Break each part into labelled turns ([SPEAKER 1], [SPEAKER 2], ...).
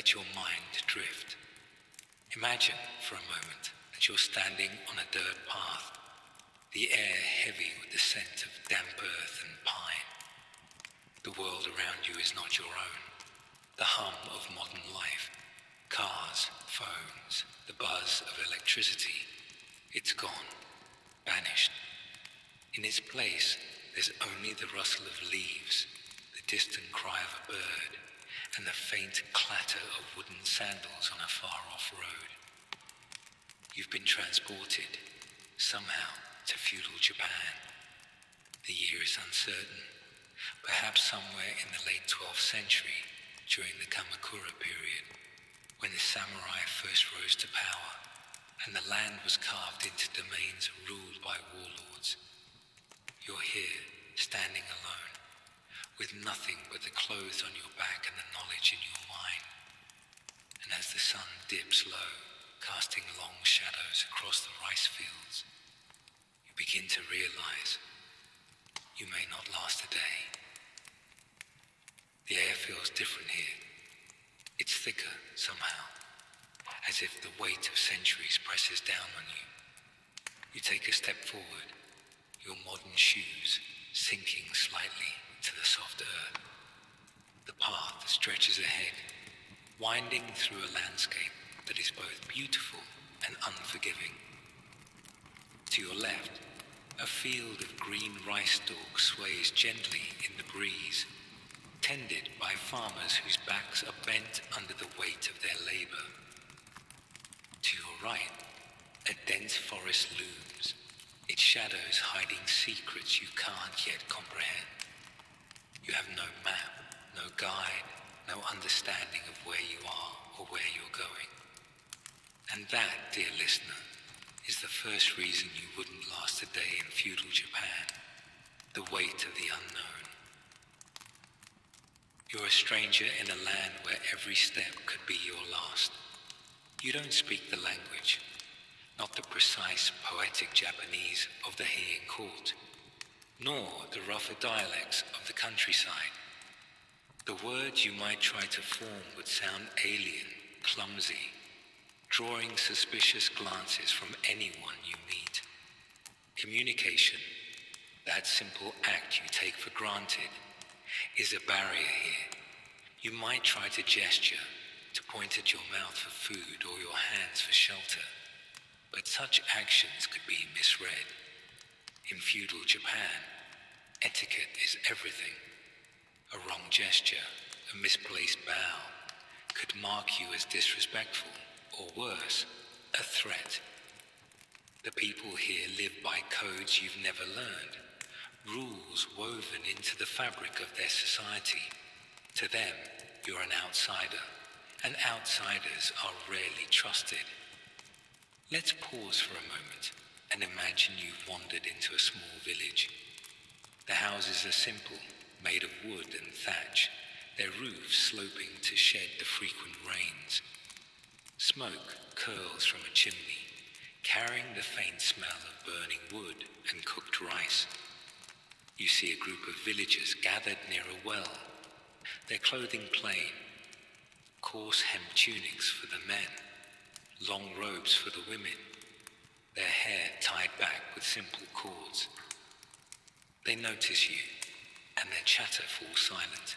[SPEAKER 1] let your mind drift. Imagine for a moment that you're standing on a dirt path, the air heavy with the scent of damp earth and pine. The world around you is not your own. The hum of modern life, cars, phones, the buzz of electricity, it's gone, vanished. In its place, there's only the rustle of leaves, the distant cry of a bird, and the faint clatter of wooden sandals on a far-off road. You've been transported, somehow, to feudal Japan. The year is uncertain, perhaps somewhere in the late 12th century, during the Kamakura period, when the samurai first rose to power, and the land was carved into domains ruled by warlords. You're here, standing alone, with nothing but the clothes on your back and the knowledge in your mind. And as the sun dips low, casting long shadows across the rice fields, you begin to realize you may not last a day. The air feels different here. It's thicker somehow, as if the weight of centuries presses down on you. You take a step forward, your modern shoes sinking slightly to the soft earth. The path stretches ahead, winding through a landscape that is both beautiful and unforgiving. To your left, a field of green rice stalks sways gently in the breeze, tended by farmers whose backs are bent under the weight of their labor. To your right, a dense forest looms, its shadows hiding secrets you can't yet comprehend. You have no map, no guide, no understanding of where you are or where you're going. And that, dear listener, is the first reason you wouldn't last a day in feudal Japan, the weight of the unknown. You're a stranger in a land where every step could be your last. You don't speak the language, not the precise, poetic Japanese of the Heian court, nor the rougher dialects of the countryside. The words you might try to form would sound alien, clumsy, drawing suspicious glances from anyone you meet. Communication, that simple act you take for granted, is a barrier here. You might try to gesture, to point at your mouth for food or your hands for shelter, but such actions could be misread. In feudal Japan, etiquette is everything. A wrong gesture, a misplaced bow, could mark you as disrespectful, or worse, a threat. The people here live by codes you've never learned, rules woven into the fabric of their society. To them, you're an outsider, and outsiders are rarely trusted. Let's pause for a moment and imagine you've wandered into a small village. The houses are simple, made of wood and thatch, their roofs sloping to shed the frequent rains. Smoke curls from a chimney, carrying the faint smell of burning wood and cooked rice. You see a group of villagers gathered near a well, their clothing plain, coarse hemp tunics for the men, long robes for the women, their hair tied back with simple cords. They notice you, and their chatter falls silent.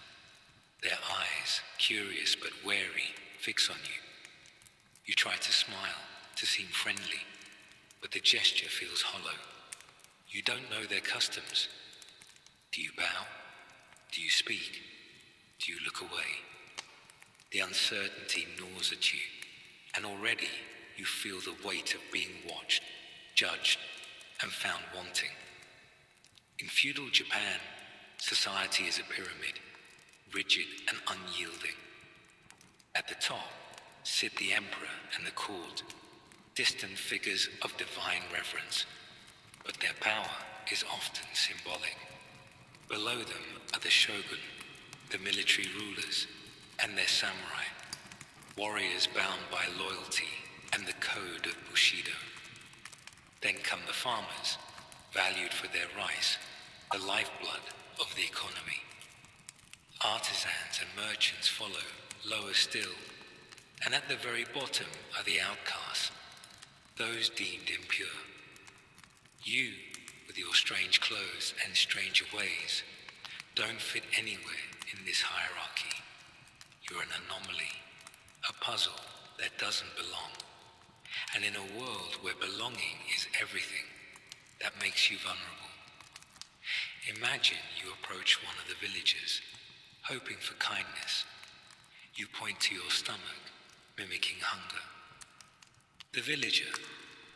[SPEAKER 1] Their eyes, curious but wary, fix on you. You try to smile, to seem friendly, but the gesture feels hollow. You don't know their customs. Do you bow? Do you speak? Do you look away? The uncertainty gnaws at you, and already you feel the weight of being watched, judged, and found wanting. In feudal Japan, society is a pyramid, rigid and unyielding. At the top sit the emperor and the court, distant figures of divine reverence, but their power is often symbolic. Below them are the shogun, the military rulers, and their samurai, warriors bound by loyalty and the code of Bushido. Then come the farmers, valued for their rice, the lifeblood of the economy. Artisans and merchants follow, lower still, And at the very bottom are the outcasts, those deemed impure. You, with your strange clothes and stranger ways, don't fit anywhere in this hierarchy. You're an anomaly, a puzzle that doesn't belong. And in a world where belonging is everything, that makes you vulnerable. Imagine you approach one of the villagers, hoping for kindness. You point to your stomach, mimicking hunger. The villager,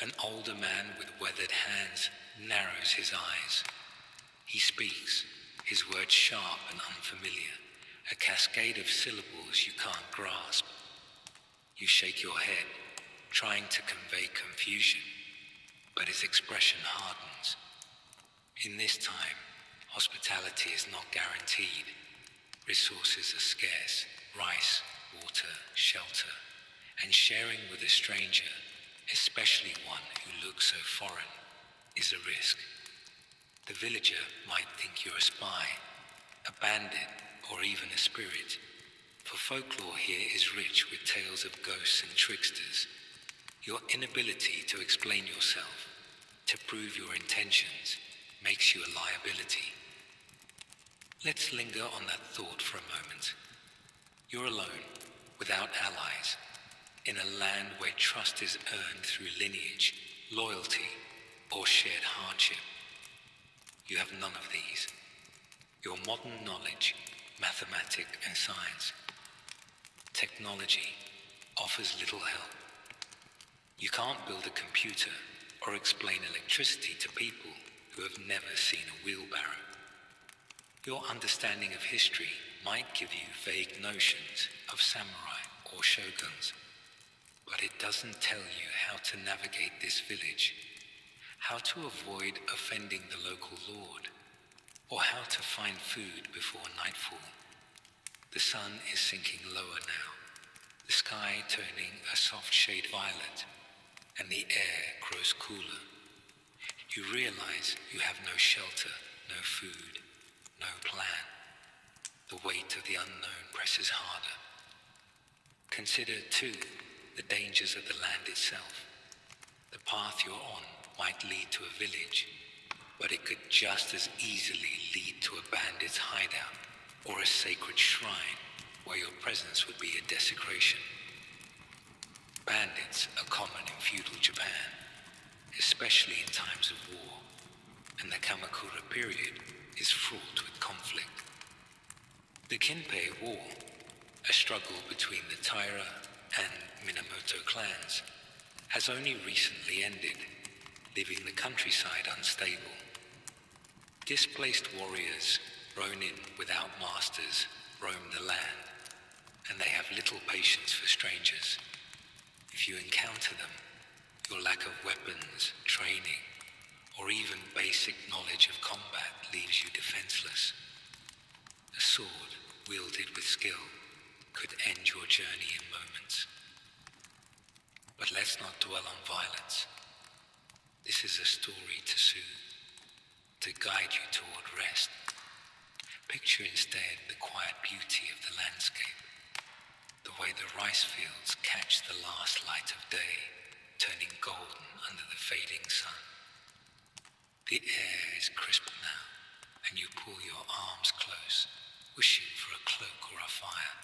[SPEAKER 1] an older man with weathered hands, narrows his eyes. He speaks, his words sharp and unfamiliar, a cascade of syllables you can't grasp. You shake your head, trying to convey confusion, but his expression hardens. In this time, hospitality is not guaranteed. Resources are scarce: rice, water, shelter, and sharing with a stranger, especially one who looks so foreign, is a risk. The villager might think you're a spy, a bandit, or even a spirit, for folklore here is rich with tales of ghosts and tricksters. Your inability to explain yourself, to prove your intentions, makes you a liability. Let's linger on that thought for a moment. You're alone, without allies, in a land where trust is earned through lineage, loyalty, or shared hardship. You have none of these. Your modern knowledge, mathematics and science, technology, offers little help. You can't build a computer or explain electricity to people who have never seen a wheelbarrow. Your understanding of history might give you vague notions of samurai or shoguns, but it doesn't tell you how to navigate this village, how to avoid offending the local lord, or how to find food before nightfall. The sun is sinking lower now, the sky turning a soft shade violet, and the air grows cooler. You realize you have no shelter, no food, no plan. The weight of the unknown presses harder. Consider, too, the dangers of the land itself. The path you're on might lead to a village, but it could just as easily lead to a bandit's hideout or a sacred shrine where your presence would be a desecration. Bandits are common in feudal Japan, especially in times of war, and the Kamakura period is fraught with conflict. The Kinpei War, a struggle between the Taira and Minamoto clans, has only recently ended, leaving the countryside unstable. Displaced warriors, ronin without masters, roam the land, and they have little patience for strangers. If you encounter them, your lack of weapons, training, or even basic knowledge of combat leaves you defenseless. A sword, wielded with skill, could end your journey in moments. But let's not dwell on violence. This is a story to soothe, to guide you toward rest. Picture instead the quiet beauty of the landscape, the way the rice fields catch the last light of day, turning golden under the fading sun. The air is crisp now, and you pull your arms close, wishing for a cloak or a fire.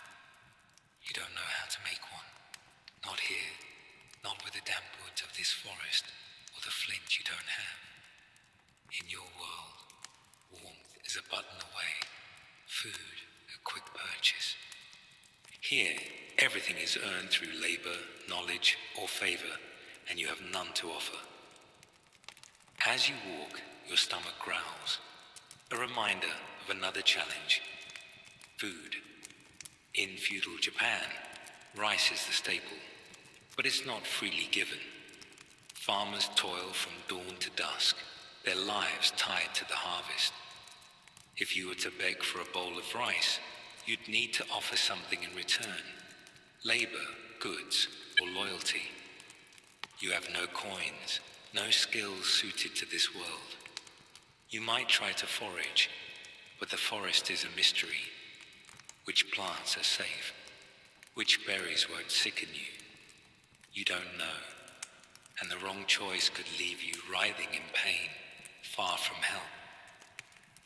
[SPEAKER 1] You don't know how to make one. Not here, not with the damp woods of this forest, or the flint you don't have. In your world, warmth is a button away, food a quick purchase. Here, everything is earned through labor, knowledge, or favor, and you have none to offer. As you walk, your stomach growls, a reminder of another challenge: food. In feudal Japan, rice is the staple, but it's not freely given. Farmers toil from dawn to dusk, their lives tied to the harvest. If you were to beg for a bowl of rice, you'd need to offer something in return: labor, goods, or loyalty. You have no coins, no skills suited to this world. You might try to forage, but the forest is a mystery. Which plants are safe? Which berries won't sicken you? You don't know, and the wrong choice could leave you writhing in pain, far from help.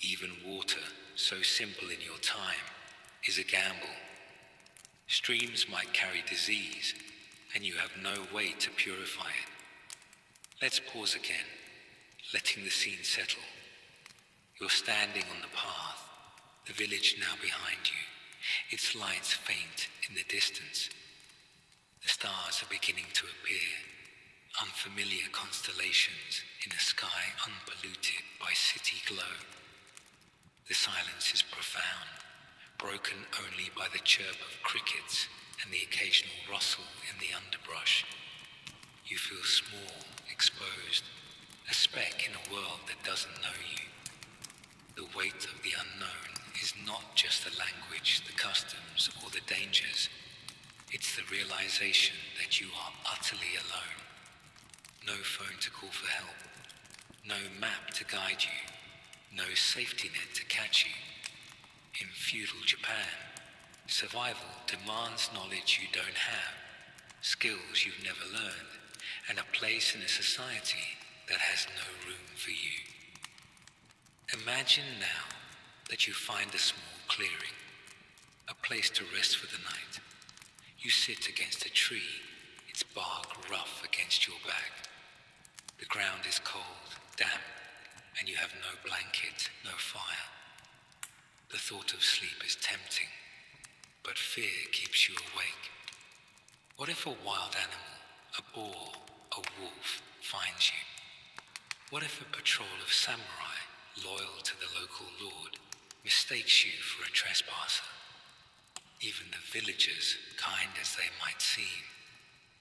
[SPEAKER 1] Even water, so simple in your time, is a gamble. Streams might carry disease, and you have no way to purify it. Let's pause again, letting the scene settle. You're standing on the path, the village now behind you, its lights faint in the distance. The stars are beginning to appear, unfamiliar constellations in a sky unpolluted by city glow. The silence is profound, broken only by the chirp of crickets and the occasional rustle in the underbrush. You feel small, exposed, a speck in a world that doesn't know you. The weight of the unknown is not just the language, the customs, or the dangers. It's the realization that you are utterly alone. No phone to call for help, no map to guide you, no safety net to catch you. In feudal Japan, survival demands knowledge you don't have, skills you've never learned, and a place in a society that has no room for you. Imagine now that you find a small clearing, a place to rest for the night. You sit against a tree, its bark rough against your back. The ground is cold, damp, and you have no blanket, no fire. The thought of sleep is tempting, but fear keeps you awake. What if a wild animal, a boar, a wolf, finds you? What if a patrol of samurai, loyal to the local lord, mistakes you for a trespasser? Even the villagers, kind as they might seem,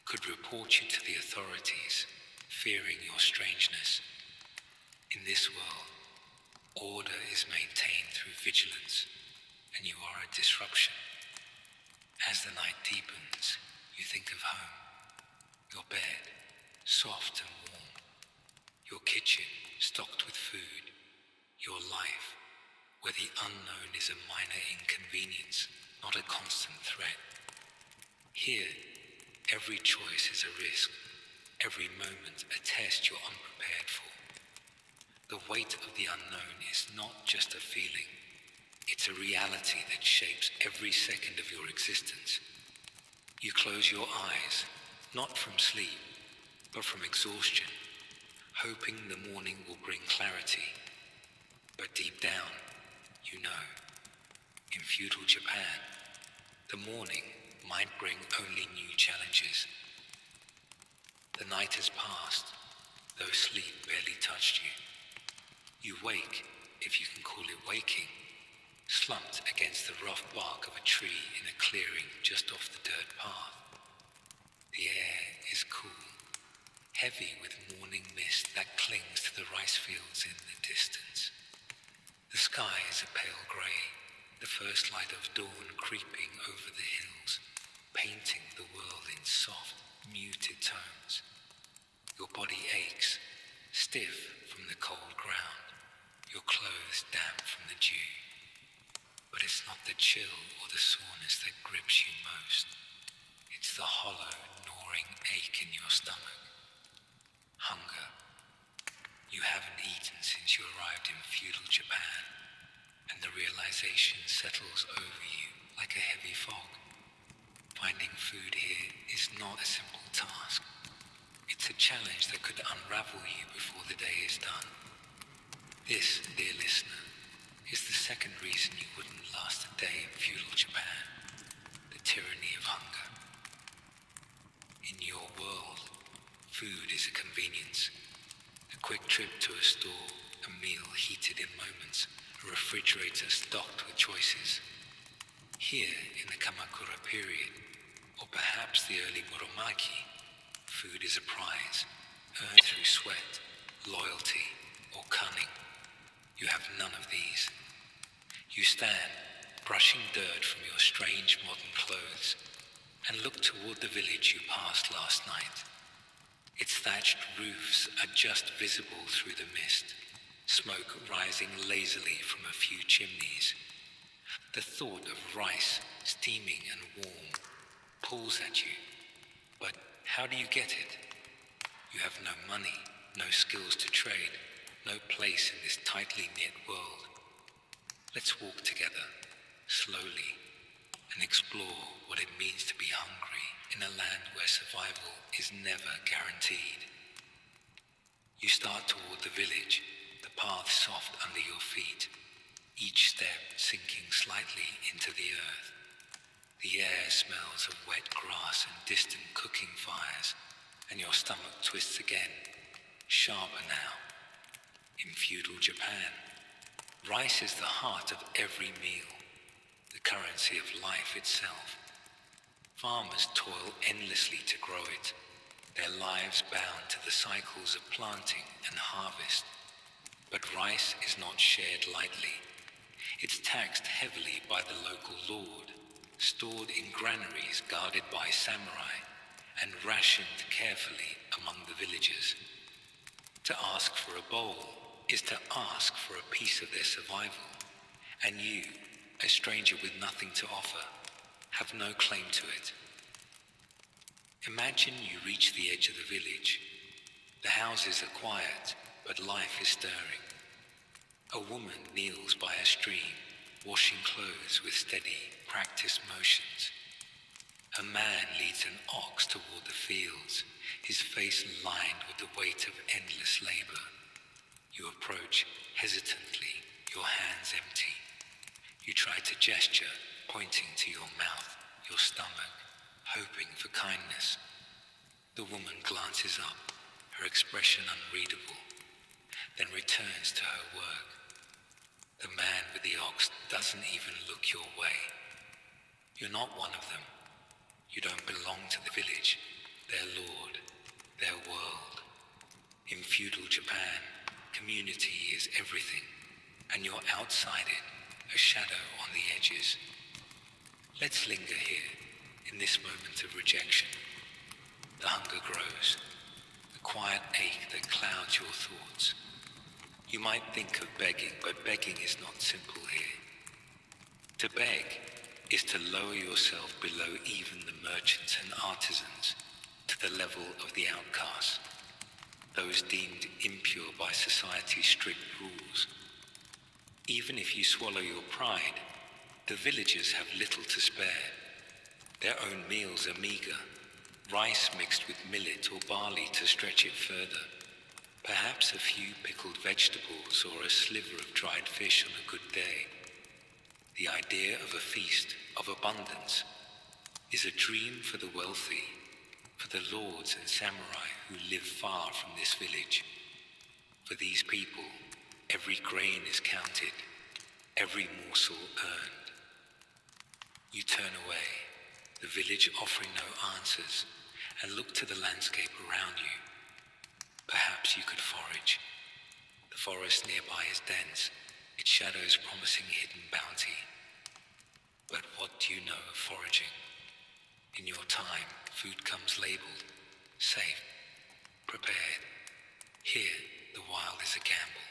[SPEAKER 1] could report you to the authorities, fearing your strangeness. In this world, order is maintained through vigilance, and you are a disruption. As the night deepens, you think of home, your bed, soft and warm, your kitchen stocked with food, your life, where the unknown is a minor inconvenience, not a constant threat. Here, every choice is a risk, every moment a test you're unprepared for. The weight of the unknown is not just a feeling, it's a reality that shapes every second of your existence. You close your eyes, not from sleep, but from exhaustion, hoping the morning will bring clarity. But deep down, you know, in feudal Japan, the morning might bring only new challenges. The night has passed, though sleep barely touched you. You wake, if you can call it waking, slumped against the rough bark of a tree in a clearing just off the dirt path. The air is cool, heavy with morning mist that clings to the rice fields in the distance. The sky is a pale grey, the first light of dawn creeping over the hills, painting the world in soft, muted tones. Your body aches, stiff from the cold ground, your clothes damp from the dew. But it's not the chill or the soreness that grips you most. It's the hollow, gnawing ache in your stomach. Hunger. You haven't eaten since you arrived in feudal Japan, and the realization settles over you like a heavy fog. Finding food here is not a simple task. It's a challenge that could unravel you before the day is done. This, dear listener, is the second reason you wouldn't last a day in feudal Japan, the tyranny of hunger. In your world, food is a convenience. A quick trip to a store, a meal heated in moments, a refrigerator stocked with choices. Here, in the Kamakura period, or perhaps the early Muromachi, food is a prize, earned through sweat, loyalty, or cunning. You have none of these. You stand, brushing dirt from your strange modern clothes, and look toward the village you passed last night. Its thatched roofs are just visible through the mist, smoke rising lazily from a few chimneys. The thought of rice, steaming and warm, pulls at you. But how do you get it? You have no money, no skills to trade, no place in this tightly knit world. Let's walk together, slowly, and explore what it means to be hungry in a land where survival is never guaranteed. You start toward the village, the path soft under your feet, each step sinking slightly into the earth. The air smells of wet grass and distant cooking fires, and your stomach twists again, sharper now. In feudal Japan, rice is the heart of every meal, the currency of life itself. Farmers toil endlessly to grow it, their lives bound to the cycles of planting and harvest. But rice is not shared lightly. It's taxed heavily by the local lord, stored in granaries guarded by samurai, and rationed carefully among the villagers. To ask for a bowl is to ask for a piece of their survival, and you, a stranger with nothing to offer, have no claim to it. Imagine you reach the edge of the village. The houses are quiet, but life is stirring. A woman kneels by a stream, washing clothes with steady, practiced motions. A man leads an ox toward the fields, his face lined with the weight of endless labor. You approach hesitantly, your hands empty. You try to gesture, pointing to your mouth, your stomach, hoping for kindness. The woman glances up, her expression unreadable, then returns to her work. The man with the ox doesn't even look your way. You're not one of them. You don't belong to the village, their lord, their world. In feudal Japan, community is everything, and you're outside it, a shadow on the edges. Let's linger here, in this moment of rejection. The hunger grows, the quiet ache that clouds your thoughts. You might think of begging, but begging is not simple here. To beg is to lower yourself below even the merchants and artisans, to the level of the outcasts, those deemed impure by society's strict rules. Even if you swallow your pride, the villagers have little to spare. Their own meals are meager, rice mixed with millet or barley to stretch it further, perhaps a few pickled vegetables or a sliver of dried fish on a good day. The idea of a feast, of abundance, is a dream for the wealthy, for the lords and samurai who live far from this village. For these people, every grain is counted, every morsel earned. You turn away, the village offering no answers, and look to the landscape around you. Perhaps you could forage. The forest nearby is dense, its shadows promising hidden bounty. But what do you know of foraging? In your time, food comes labeled, safe, prepared. Here, the wild is a gamble.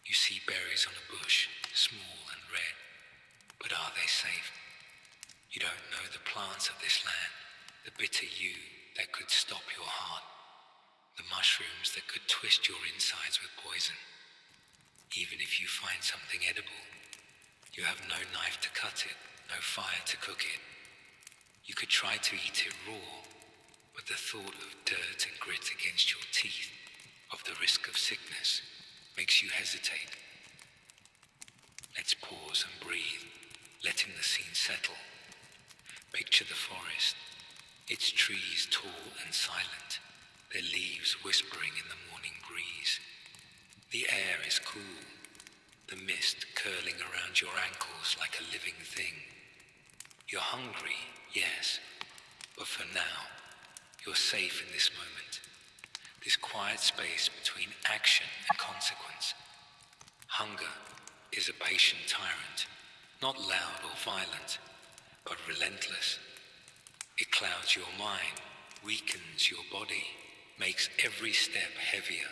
[SPEAKER 1] You see berries on a bush, small and red, but are they safe? You don't know the plants of this land, the bitter yew that could stop your heart, the mushrooms that could twist your insides with poison. Even if you find something edible, you have no knife to cut it, no fire to cook it. You could try to eat it raw, but the thought of dirt and grit against your teeth, of the risk of sickness, makes you hesitate. Let's pause and breathe, letting the scene settle. Picture the forest, its trees tall and silent, their leaves whispering in the morning breeze. The air is cool, the mist curling around your ankles like a living thing. You're hungry, yes, but for now, you're safe in this moment, this quiet space between action and consequence. Hunger is a patient tyrant, not loud or violent, but relentless. It clouds your mind, weakens your body, makes every step heavier.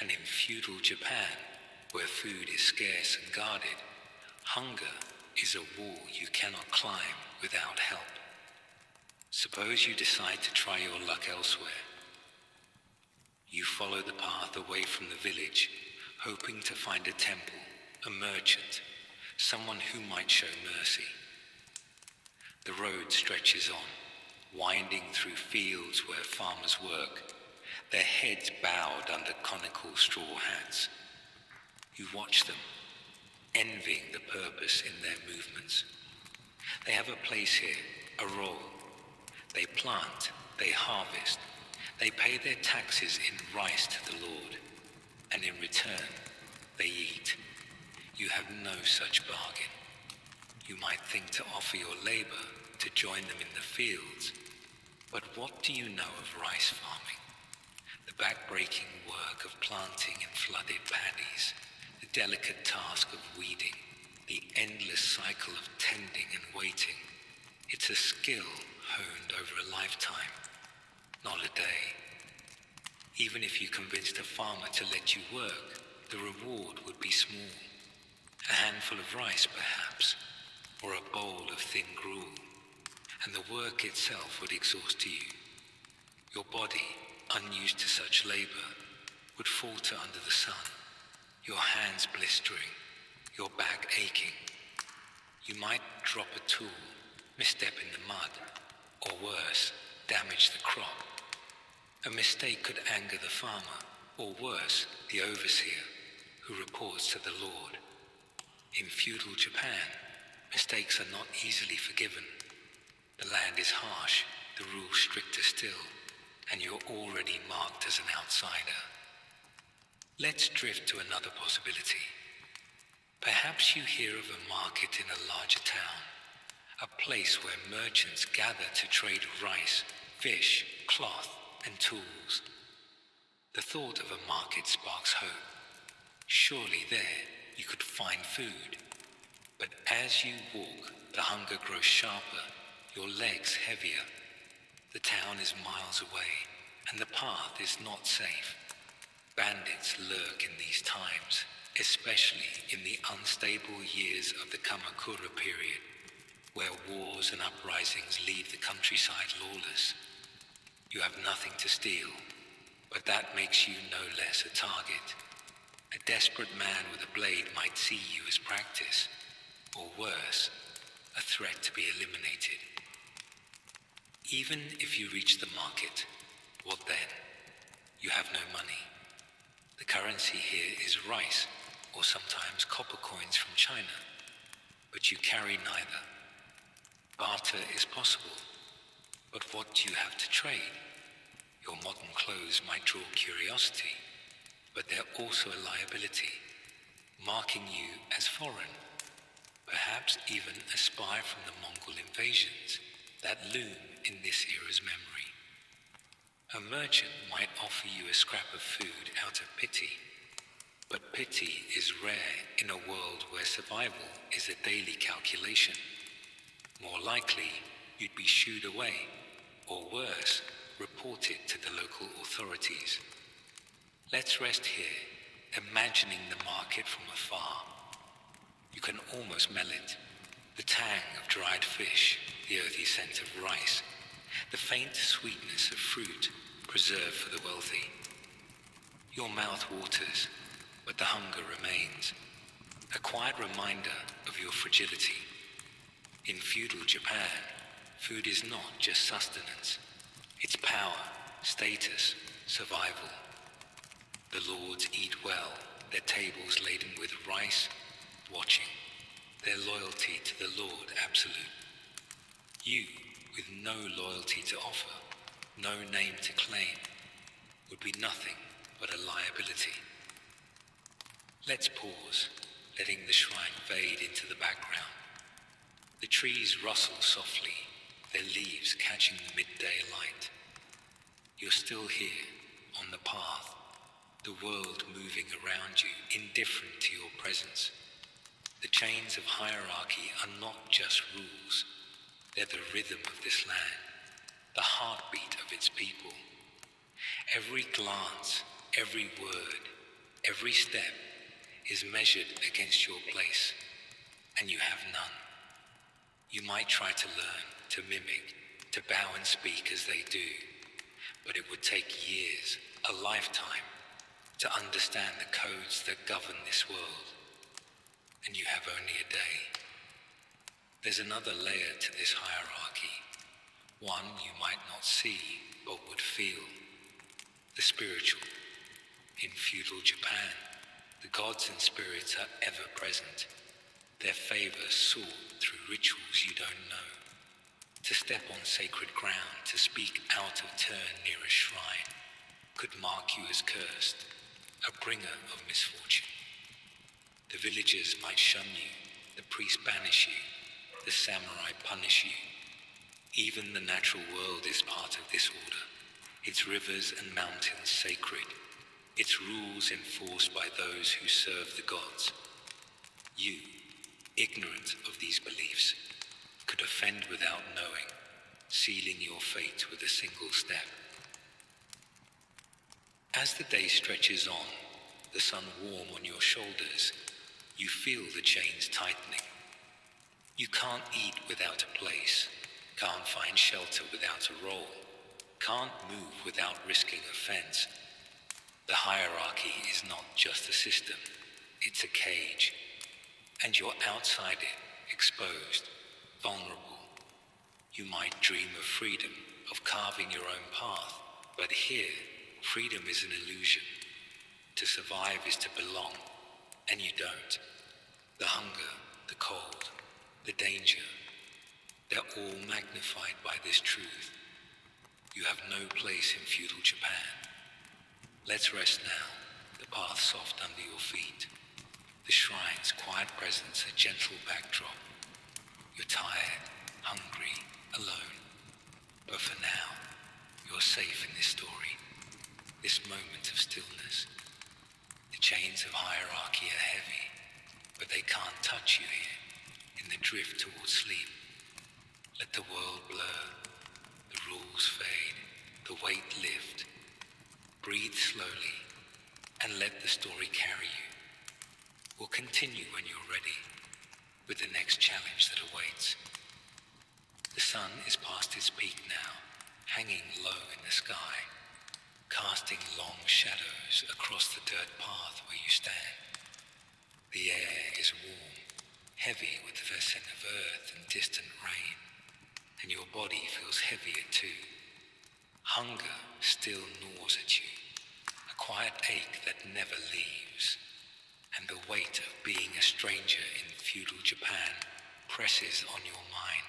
[SPEAKER 1] And in feudal Japan, where food is scarce and guarded, hunger is a wall you cannot climb without help. Suppose you decide to try your luck elsewhere. You follow the path away from the village, hoping to find a temple, a merchant, someone who might show mercy. The road stretches on, winding through fields where farmers work, their heads bowed under conical straw hats. You watch them, envying the purpose in their movements. They have a place here, a role. They plant, they harvest, they pay their taxes in rice to the Lord, and in return, they eat. You have no such bargain. You might think to offer your labor to join them in the fields, but what do you know of rice farming? The back-breaking work of planting in flooded paddies, the delicate task of weeding, the endless cycle of tending and waiting. It's a skill honed over a lifetime, not a day. Even if you convinced a farmer to let you work, the reward would be small. A handful of rice, perhaps, or a bowl of thin gruel, and the work itself would exhaust you. Your body, unused to such labor, would falter under the sun, your hands blistering, your back aching. You might drop a tool, misstep in the mud, or worse, damage the crop. A mistake could anger the farmer, or worse, the overseer, who reports to the Lord. In feudal Japan, mistakes are not easily forgiven. The land is harsh, the rules stricter still, and you're already marked as an outsider. Let's drift to another possibility. Perhaps you hear of a market in a larger town, a place where merchants gather to trade rice, fish, cloth, and tools. The thought of a market sparks hope. Surely there you could find food. But as you walk, the hunger grows sharper, your legs heavier. The town is miles away, and the path is not safe. Bandits lurk in these times, especially in the unstable years of the Kamakura period, where wars and uprisings leave the countryside lawless. You have nothing to steal, but that makes you no less a target. A desperate man with a blade might see you as practice, or worse, a threat to be eliminated. Even if you reach the market, what then? You have no money. The currency here is rice, or sometimes copper coins from China, but you carry neither. Barter is possible, but what do you have to trade? Your modern clothes might draw curiosity, but they're also a liability, marking you as foreign, perhaps even a spy from the Mongol invasions that loom in this era's memory. A merchant might offer you a scrap of food out of pity, but pity is rare in a world where survival is a daily calculation. More likely, you'd be shooed away, or worse, reported to the local authorities. Let's rest here, imagining the market from afar. You can almost smell it. The tang of dried fish, the earthy scent of rice, the faint sweetness of fruit preserved for the wealthy. Your mouth waters, but the hunger remains, a quiet reminder of your fragility. In feudal Japan, food is not just sustenance. It's power, status, survival. The lords eat well, their tables laden with rice, watching, their loyalty to the Lord absolute. You, with no loyalty to offer, no name to claim, would be nothing but a liability. Let's pause, letting the shrine fade into the background. The trees rustle softly, their leaves catching the midday light. You're still here, on the path, the world moving around you, indifferent to your presence. The chains of hierarchy are not just rules, they're the rhythm of this land, the heartbeat of its people. Every glance, every word, every step is measured against your place, and you have none. You might try to learn, to mimic, to bow and speak as they do, but it would take years, a lifetime, to understand the codes that govern this world. And you have only a day. There's another layer to this hierarchy, one you might not see but would feel, the spiritual. In feudal Japan, the gods and spirits are ever present, their favor sought through rituals you don't know. To step on sacred ground, to speak out of turn near a shrine, could mark you as cursed, a bringer of misfortune. The villagers might shun you, the priest banish you, the samurai punish you. Even the natural world is part of this order, its rivers and mountains sacred, its rules enforced by those who serve the gods. You, ignorant of these beliefs, could offend without knowing, sealing your fate with a single step. As the day stretches on, the sun warm on your shoulders, you feel the chains tightening. You can't eat without a place, can't find shelter without a role, can't move without risking offense. The hierarchy is not just a system, it's a cage. And you're outside it, exposed, vulnerable. You might dream of freedom, of carving your own path, but here, freedom is an illusion. To survive is to belong, and you don't. The hunger, the cold, the danger, they're all magnified by this truth. You have no place in feudal Japan. Let's rest now, the path soft under your feet. The shrine's quiet presence a gentle backdrop. You're tired, hungry, alone. But for now, you're safe in this story, this moment of stillness. The chains of hierarchy are heavy, but they can't touch you here, in the drift towards sleep. Let the world blur, the rules fade, the weight lift. Breathe slowly, and let the story carry you. We'll continue when you're ready, with the next challenge that awaits. The sun is past its peak now, hanging low in the sky, casting long shadows across the dirt path where you stand. The air is warm, heavy with the scent of earth and distant rain, and your body feels heavier too. Hunger still gnaws at you, a quiet ache that never leaves, and the weight of being a stranger in feudal Japan presses on your mind.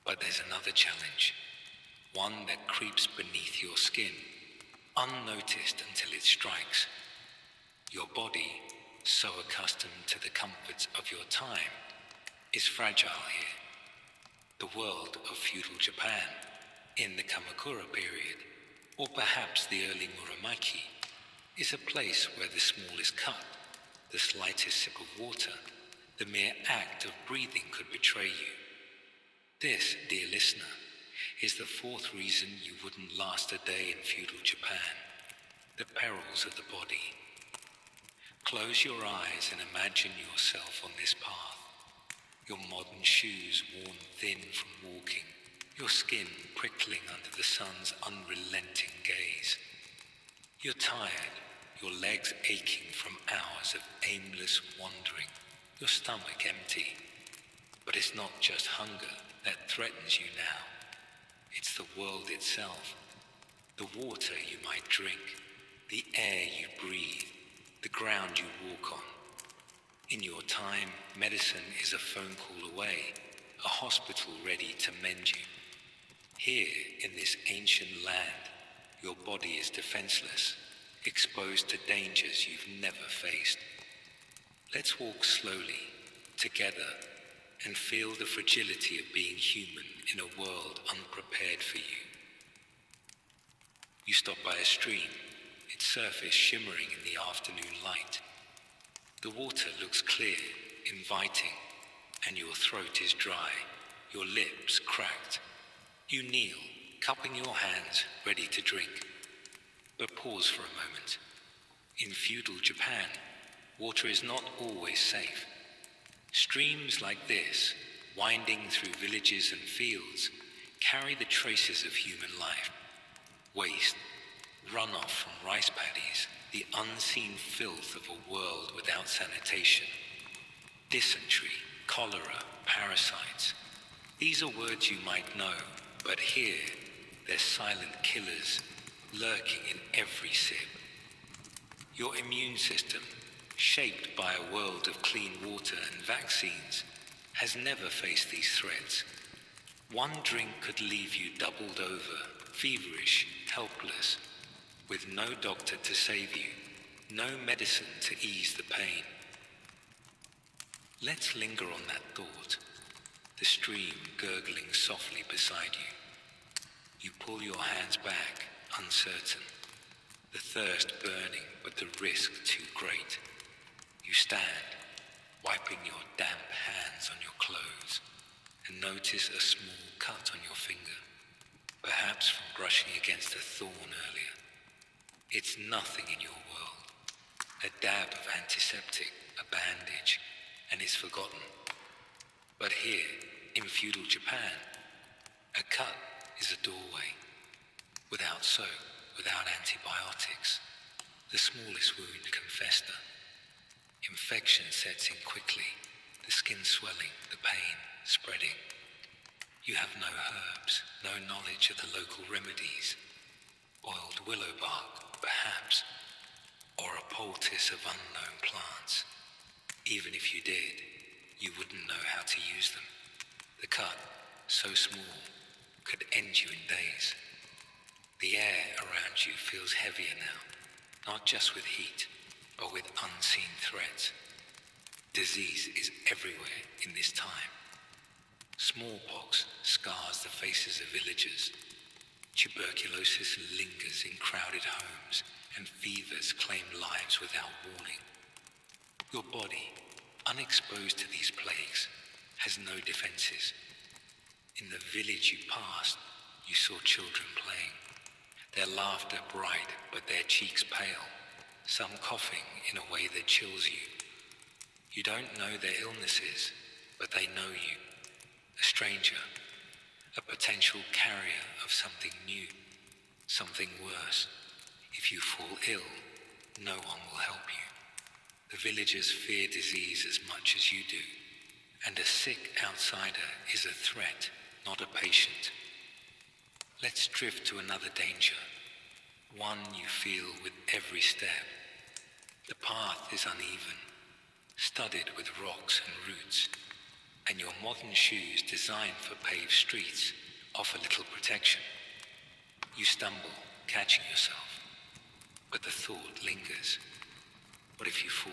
[SPEAKER 1] But there's another challenge, one that creeps beneath your skin, unnoticed until it strikes. Your body, so accustomed to the comforts of your time, is fragile here. The world of feudal Japan, in the Kamakura period, or perhaps the early Muromachi, is a place where the smallest cut, the slightest sip of water, the mere act of breathing could betray you. This, dear listener, is the fourth reason you wouldn't last a day in feudal Japan, the perils of the body. Close your eyes and imagine yourself on this path, your modern shoes worn thin from walking, your skin prickling under the sun's unrelenting gaze. You're tired, your legs aching from hours of aimless wandering, your stomach empty. But it's not just hunger that threatens you now. It's the world itself, the water you might drink, the air you breathe, the ground you walk on. In your time, medicine is a phone call away, a hospital ready to mend you. Here, in this ancient land, your body is defenseless, exposed to dangers you've never faced. Let's walk slowly, together, and feel the fragility of being human in a world unprepared for you. You stop by a stream, its surface shimmering in the afternoon light. The water looks clear, inviting, and your throat is dry, your lips cracked. You kneel, cupping your hands, ready to drink. But pause for a moment. In feudal Japan, water is not always safe. Streams like this, winding through villages and fields, carry the traces of human life. Waste, runoff from rice paddies, the unseen filth of a world without sanitation. Dysentery, cholera, parasites. These are words you might know, but here, they're silent killers lurking in every sip. Your immune system, shaped by a world of clean water and vaccines, has never faced these threats. One drink could leave you doubled over, feverish, helpless, with no doctor to save you, no medicine to ease the pain. Let's linger on that thought, the stream gurgling softly beside you. You pull your hands back, uncertain, the thirst burning but the risk too great. You stand, wiping your damp hands on your clothes, and notice a small cut on your finger, perhaps from brushing against a thorn earlier. It's nothing in your world. A dab of antiseptic, a bandage, and it's forgotten. But here, in feudal Japan, a cut is a doorway. Without soap, without antibiotics, the smallest wound can fester. Infection sets in quickly, the skin swelling, the pain spreading. You have no herbs, no knowledge of the local remedies. Boiled willow bark, perhaps, or a poultice of unknown plants. Even if you did, you wouldn't know how to use them. The cut, so small, could end you in days. The air around you feels heavier now, not just with heat, but with unseen threats. Disease is everywhere in this time. Smallpox scars the faces of villagers. Tuberculosis lingers in crowded homes, and fevers claim lives without warning. Your body, unexposed to these plagues, has no defenses. In the village you passed, you saw children playing, their laughter bright but their cheeks pale, some coughing in a way that chills you. You don't know their illnesses, but they know you. A stranger, a potential carrier of something new, something worse. If you fall ill, no one will help you. The villagers fear disease as much as you do, and a sick outsider is a threat, not a patient. Let's drift to another danger, one you feel with every step. The path is uneven, studded with rocks and roots, and your modern shoes designed for paved streets offer little protection. You stumble, catching yourself, but the thought lingers. What if you fall?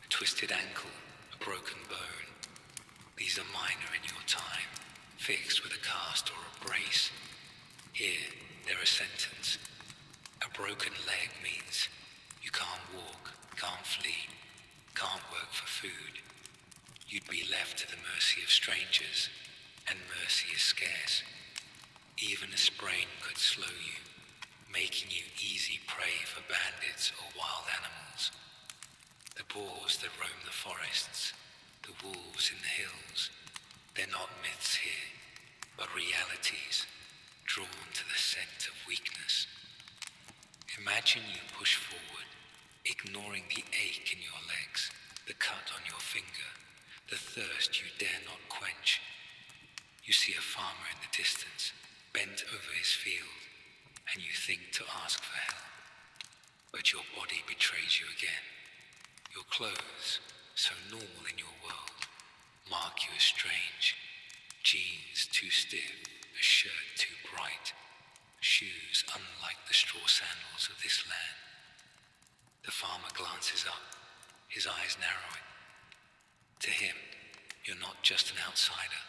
[SPEAKER 1] A twisted ankle, a broken bone. These are minor in your time, fixed with a cast or a brace. Here, they're a sentence. A broken leg means you can't walk, can't flee, can't work for food. You'd be left to the mercy of strangers, and mercy is scarce. Even a sprain could slow you, making you easy prey for bandits or wild animals. The boars that roam the forests, the wolves in the hills, they're not myths here, but realities, drawn to the scent of weakness. Imagine you push forward, ignoring the ache in your legs, the cut on your finger, the thirst you dare not quench. You see a farmer in the distance, bent over his field, and you think to ask for help. But your body betrays you again. Your clothes, so normal in your world, mark you as strange. Jeans too stiff, a shirt too bright, shoes unlike the straw sandals of this land. The farmer glances up, his eyes narrowing. To him, you're not just an outsider.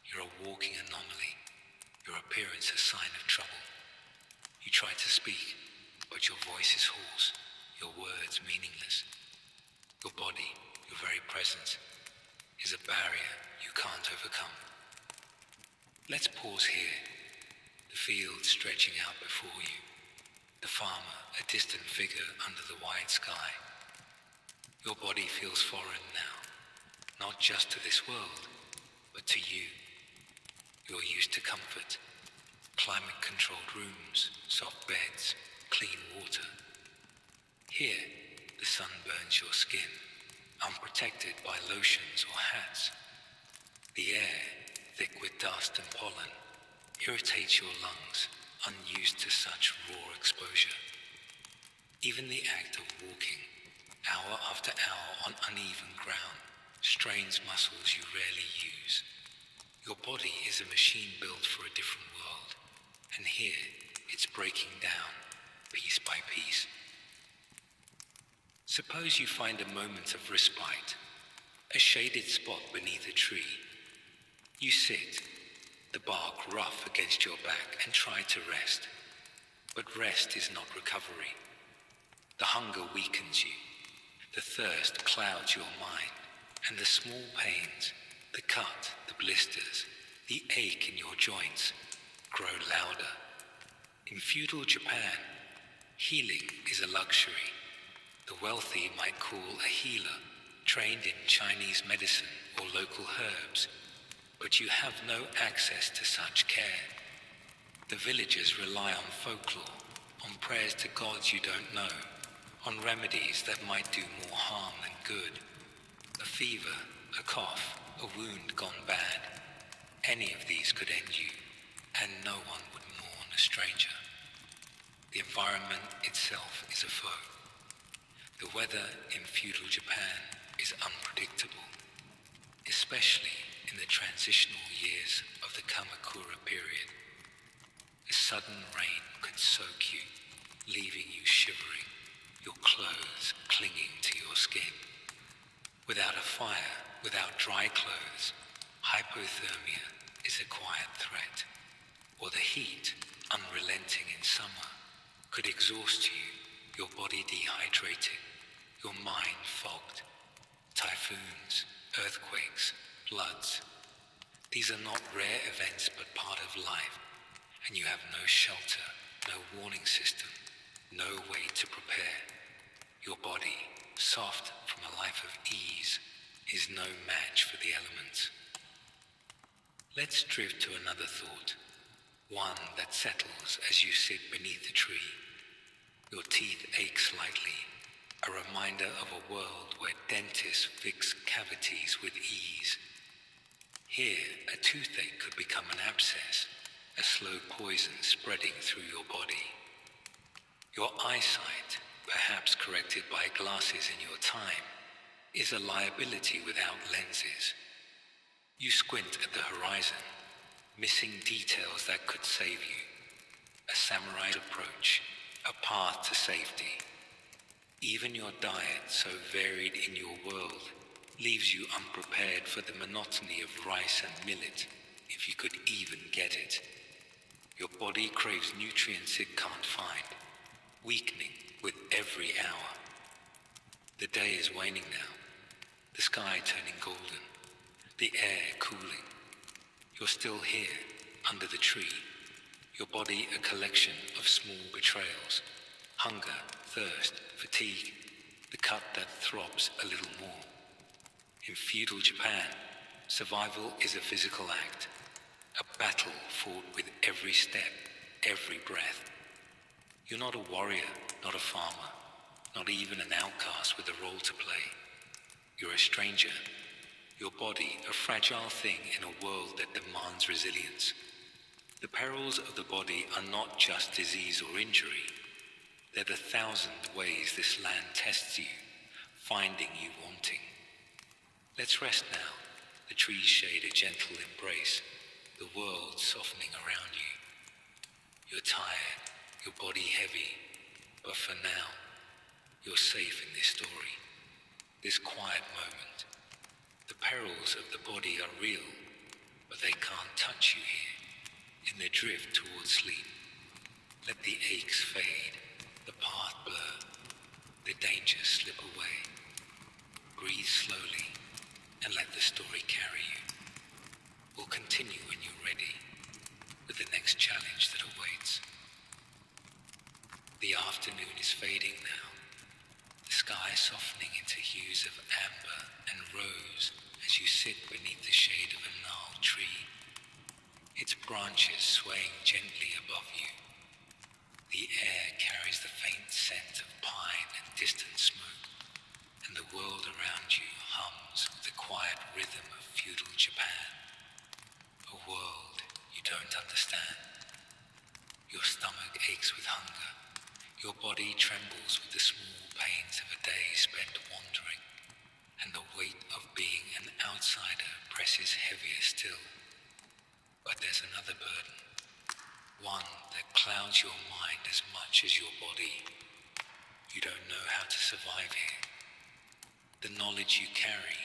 [SPEAKER 1] You're a walking anomaly, your appearance a sign of trouble. You try to speak, but your voice is hoarse, your words meaningless. Your body, your very presence, is a barrier you can't overcome. Let's pause here, the field stretching out before you, the farmer a distant figure under the wide sky. Your body feels foreign now, not just to this world, but to you. You're used to comfort, climate-controlled rooms, soft beds, clean water. Here, the sun burns your skin, unprotected by lotions or hats. The air, thick with dust and pollen, irritates your lungs, unused to such raw exposure. Even the act of walking, hour after hour on uneven ground, strains muscles you rarely use. Your body is a machine built for a different world, and here it's breaking down, piece by piece. Suppose you find a moment of respite, a shaded spot beneath a tree. You sit, the bark rough against your back, and try to rest. But rest is not recovery. The hunger weakens you. The thirst clouds your mind, and the small pains, the cut, the blisters, the ache in your joints grow louder. In feudal Japan, healing is a luxury. The wealthy might call a healer, trained in Chinese medicine or local herbs, but you have no access to such care. The villagers rely on folklore, on prayers to gods you don't know, on remedies that might do more harm than good. A fever, a cough, a wound gone bad. Any of these could end you, and no one would mourn a stranger. The environment itself is a foe. The weather in feudal Japan is unpredictable, especially in the transitional years of the Kamakura period. A sudden rain could soak you, leaving you shivering, your clothes clinging to your skin. Without a fire, without dry clothes, hypothermia is a quiet threat, or the heat, unrelenting in summer, could exhaust you, your body dehydrated, your mind fogged. Typhoons, earthquakes, floods. These are not rare events but part of life, and you have no shelter, no warning system, no way to prepare. Your body, soft from a life of ease, is no match for the elements. Let's drift to another thought, one that settles as you sit beneath a tree. Your teeth ache slightly, a reminder of a world where dentists fix cavities with ease. Here, a toothache could become an abscess, a slow poison spreading through your body. Your eyesight, perhaps corrected by glasses in your time, is a liability without lenses. You squint at the horizon, missing details that could save you. A samurai approach, a path to safety. Even your diet, so varied in your world, leaves you unprepared for the monotony of rice and millet, if you could even get it. Your body craves nutrients it can't find, weakening with every hour. The day is waning now, the sky turning golden, the air cooling. You're still here, under the tree, your body a collection of small betrayals, hunger, thirst, fatigue, the cut that throbs a little more. In feudal Japan, survival is a physical act, a battle fought with every step, every breath. You're not a warrior, not a farmer, not even an outcast with a role to play. You're a stranger, your body a fragile thing in a world that demands resilience. The perils of the body are not just disease or injury. They're the 1,000 ways this land tests you, finding you wanting. Let's rest now, the trees shade a gentle embrace, the world softening around you. You're tired, your body heavy, but for now, you're safe in this story, this quiet moment. The perils of the body are real, but they can't touch you here, in the drift towards sleep. Let the aches fade, the path blur, the dangers slip away. Breathe slowly and let the story carry you. We'll continue when you're ready with the next challenge that awaits. The afternoon is fading now, the sky softening into hues of amber and rose as you sit beneath the shade of a gnarled tree. branches swaying gently above you. The air carries the faint scent of pine and distant smoke, and the world around you hums with the quiet rhythm of feudal Japan. A world you don't understand. Your stomach aches with hunger. Your body trembles with the small pains of a day spent wandering, and the weight of being an outsider presses heavier still. But there's another burden, one that clouds your mind as much as your body. You don't know how to survive here. The knowledge you carry,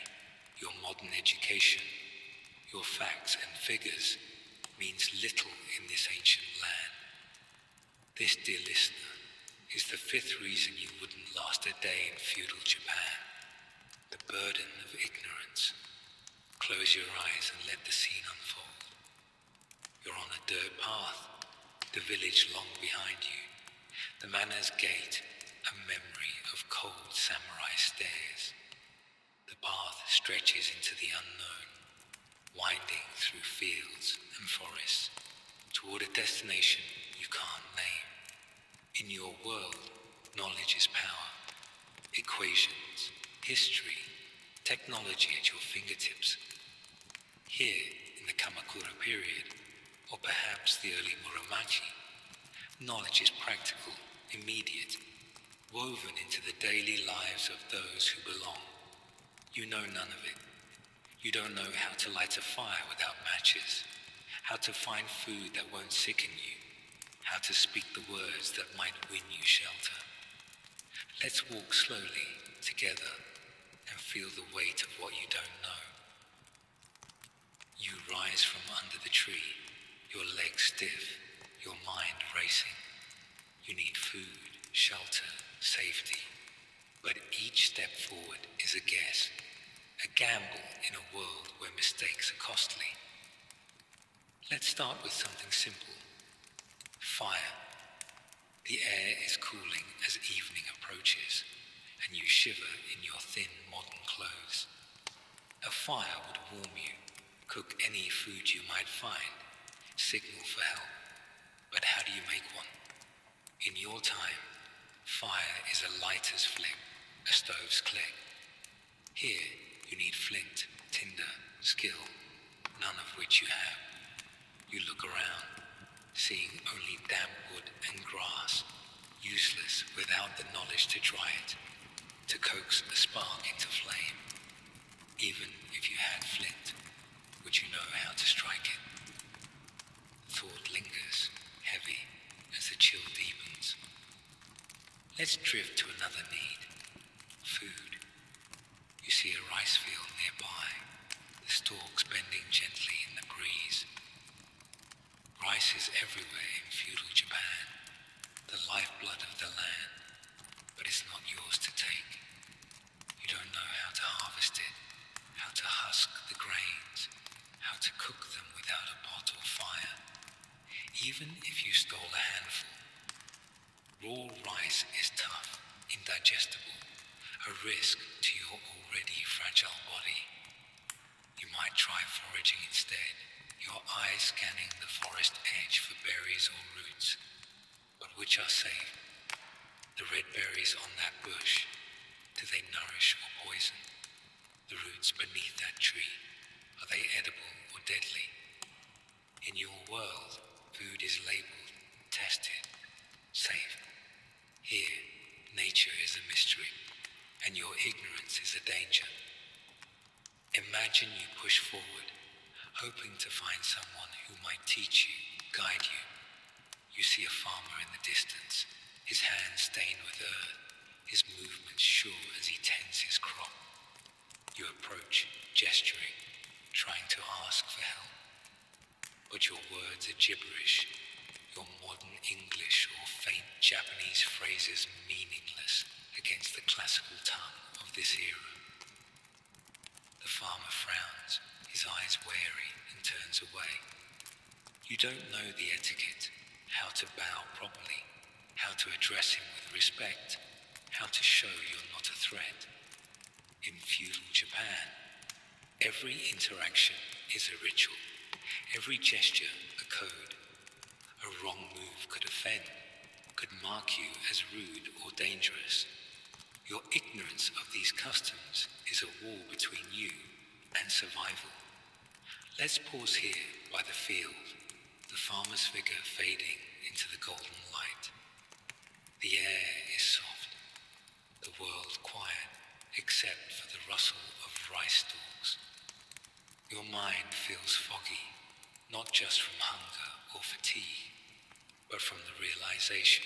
[SPEAKER 1] your modern education, your facts and figures means little in this ancient land. This, dear listener, is the fifth reason you wouldn't last a day in feudal Japan. The burden of ignorance. Close your eyes and let the scene unfold. You're on a dirt path, the village long behind you, the manor's gate, a memory of cold samurai stairs. The path stretches into the unknown, winding through fields and forests, toward a destination you can't name. In your world, knowledge is power, equations, history, technology at your fingertips. Here, in the Kamakura period, or perhaps the early Muromachi, knowledge is practical, immediate, woven into the daily lives of those who belong. You know none of it. You don't know how to light a fire without matches, how to find food that won't sicken you, how to speak the words that might win you shelter. Let's walk slowly, together, and feel the weight of what you don't know. You rise from under the tree, your legs stiff, your mind racing. You need food, shelter, safety. But each step forward is a guess, a gamble in a world where mistakes are costly. Let's start with something simple. Fire. The air is cooling as evening approaches, and you shiver in your thin modern clothes. A fire would warm you, cook any food you might find, signal for help. But how do you make one? In your time, fire is a lighter's flick, a stove's click. Here, you need flint, tinder, skill, none of which you have. You look around, seeing only damp wood and grass, useless without the knowledge to dry it, to coax a spark into flame. Even if you had flint, would you know how to strike it? Thought lingers, heavy, as the chill deepens. Let's drift to another need. Food. You see a rice field nearby, the stalks bending gently in the breeze. Rice is everywhere in feudal Japan, the lifeblood of the land, but it's not yours to take. You don't know how to harvest it, how to husk the grains, how to cook them without a pot or fire. Even if you stole a handful, raw rice is tough, indigestible, a risk to your already fragile body. You might try foraging instead, your eyes scanning the forest edge for berries or roots. But which are safe? The red berries on that bush, do they nourish or poison? The roots beneath that tree, are they edible or deadly? In your world, food is labeled, tested, safe. Here, nature is a mystery, and your ignorance is a danger. Imagine you push forward, hoping to find someone who might teach you, guide you. You see a farmer in the distance, his hands stained with earth, his movements sure as he tends his crop. You approach, gesturing, trying to ask for help. But your words are gibberish, your modern English or faint Japanese phrases meaningless against the classical tongue of this era. The farmer frowns, his eyes wary, and turns away. You don't know the etiquette, how to bow properly, how to address him with respect, how to show you're not a threat. In feudal Japan, every interaction is a ritual, every gesture a code. A wrong move could offend, could mark you as rude or dangerous. Your ignorance of these customs is a wall between you and survival. Let's pause here by the field, the farmer's figure fading into the golden light. The air is soft, the world quiet, except for the rustle of rice stalks. Your mind feels foggy, not just from hunger or fatigue, but from the realization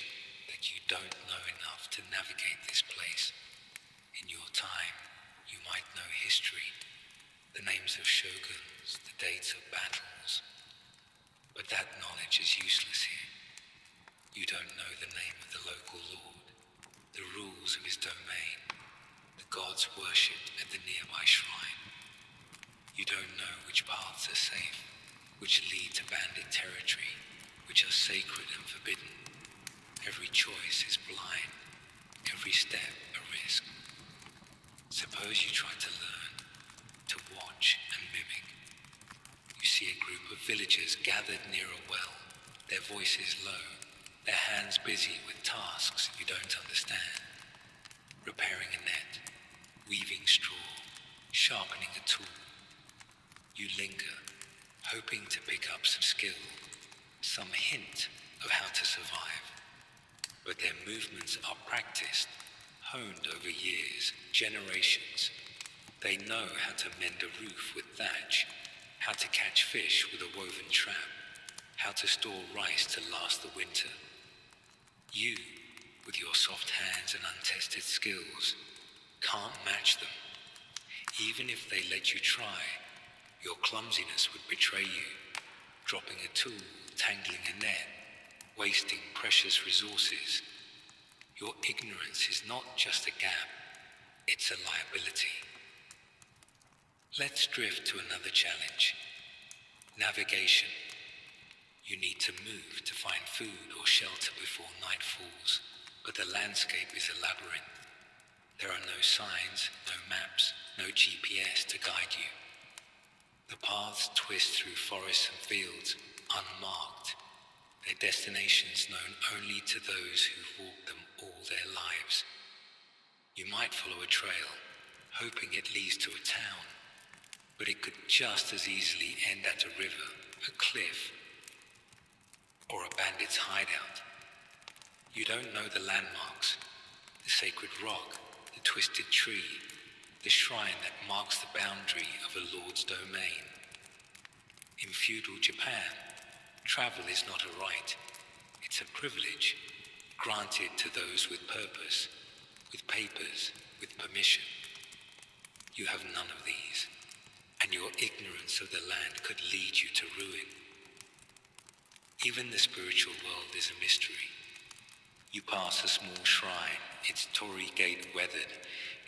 [SPEAKER 1] that you don't know enough to navigate this place. In your time, you might know history, the names of shoguns, the dates of battles, but that knowledge is useless here. You don't know the name of the local lord, the rules of his domain, the gods worshipped at the nearby shrine. You don't know which paths are safe, which lead to bandit territory, which are sacred and forbidden. Every choice is blind, every step a risk. Suppose you try to learn, to watch and mimic. You see a group of villagers gathered near a well, their voices low, their hands busy with tasks you don't understand. Repairing a net, weaving straw, sharpening a tool. You linger, hoping to pick up some skill, some hint of how to survive. But their movements are practiced, honed over years, generations. They know how to mend a roof with thatch, how to catch fish with a woven trap, how to store rice to last the winter. You, with your soft hands and untested skills, can't match them. Even if they let you try, your clumsiness would betray you, dropping a tool, tangling a net, wasting precious resources. Your ignorance is not just a gap, it's a liability. Let's drift to another challenge. Navigation. You need to move to find food or shelter before night falls, but the landscape is a labyrinth. There are no signs, no maps, no GPS to guide you. The paths twist through forests and fields, unmarked, their destinations known only to those who've walked them all their lives. You might follow a trail, hoping it leads to a town, but it could just as easily end at a river, a cliff, or a bandit's hideout. You don't know the landmarks, the sacred rock, the twisted tree, the shrine that marks the boundary of a lord's domain. In feudal Japan, travel is not a right, it's a privilege granted to those with purpose, with papers, with permission. You have none of these, and your ignorance of the land could lead you to ruin. Even the spiritual world is a mystery. You pass a small shrine, its torii gate weathered,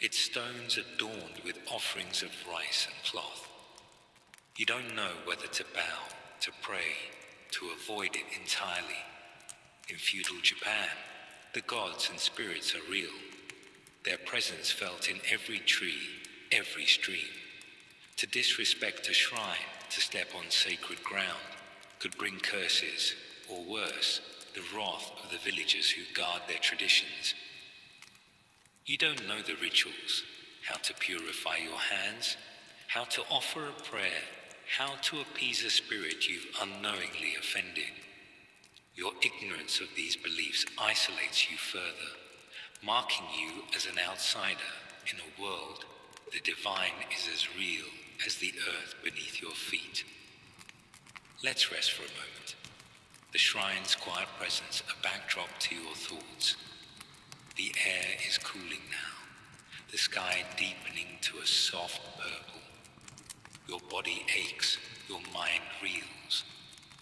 [SPEAKER 1] its stones adorned with offerings of rice and cloth. You don't know whether to bow, to pray, to avoid it entirely. In feudal Japan, the gods and spirits are real, their presence felt in every tree, every stream. To disrespect a shrine, to step on sacred ground, could bring curses, or worse, the wrath of the villagers who guard their traditions. You don't know the rituals, how to purify your hands, how to offer a prayer, how to appease a spirit you've unknowingly offended. Your ignorance of these beliefs isolates you further, marking you as an outsider in a world the divine is as real as the earth beneath your feet. Let's rest for a moment. The shrine's quiet presence a backdrop to your thoughts. The air is cooling now, the sky deepening to a soft purple. Your body aches, your mind reels,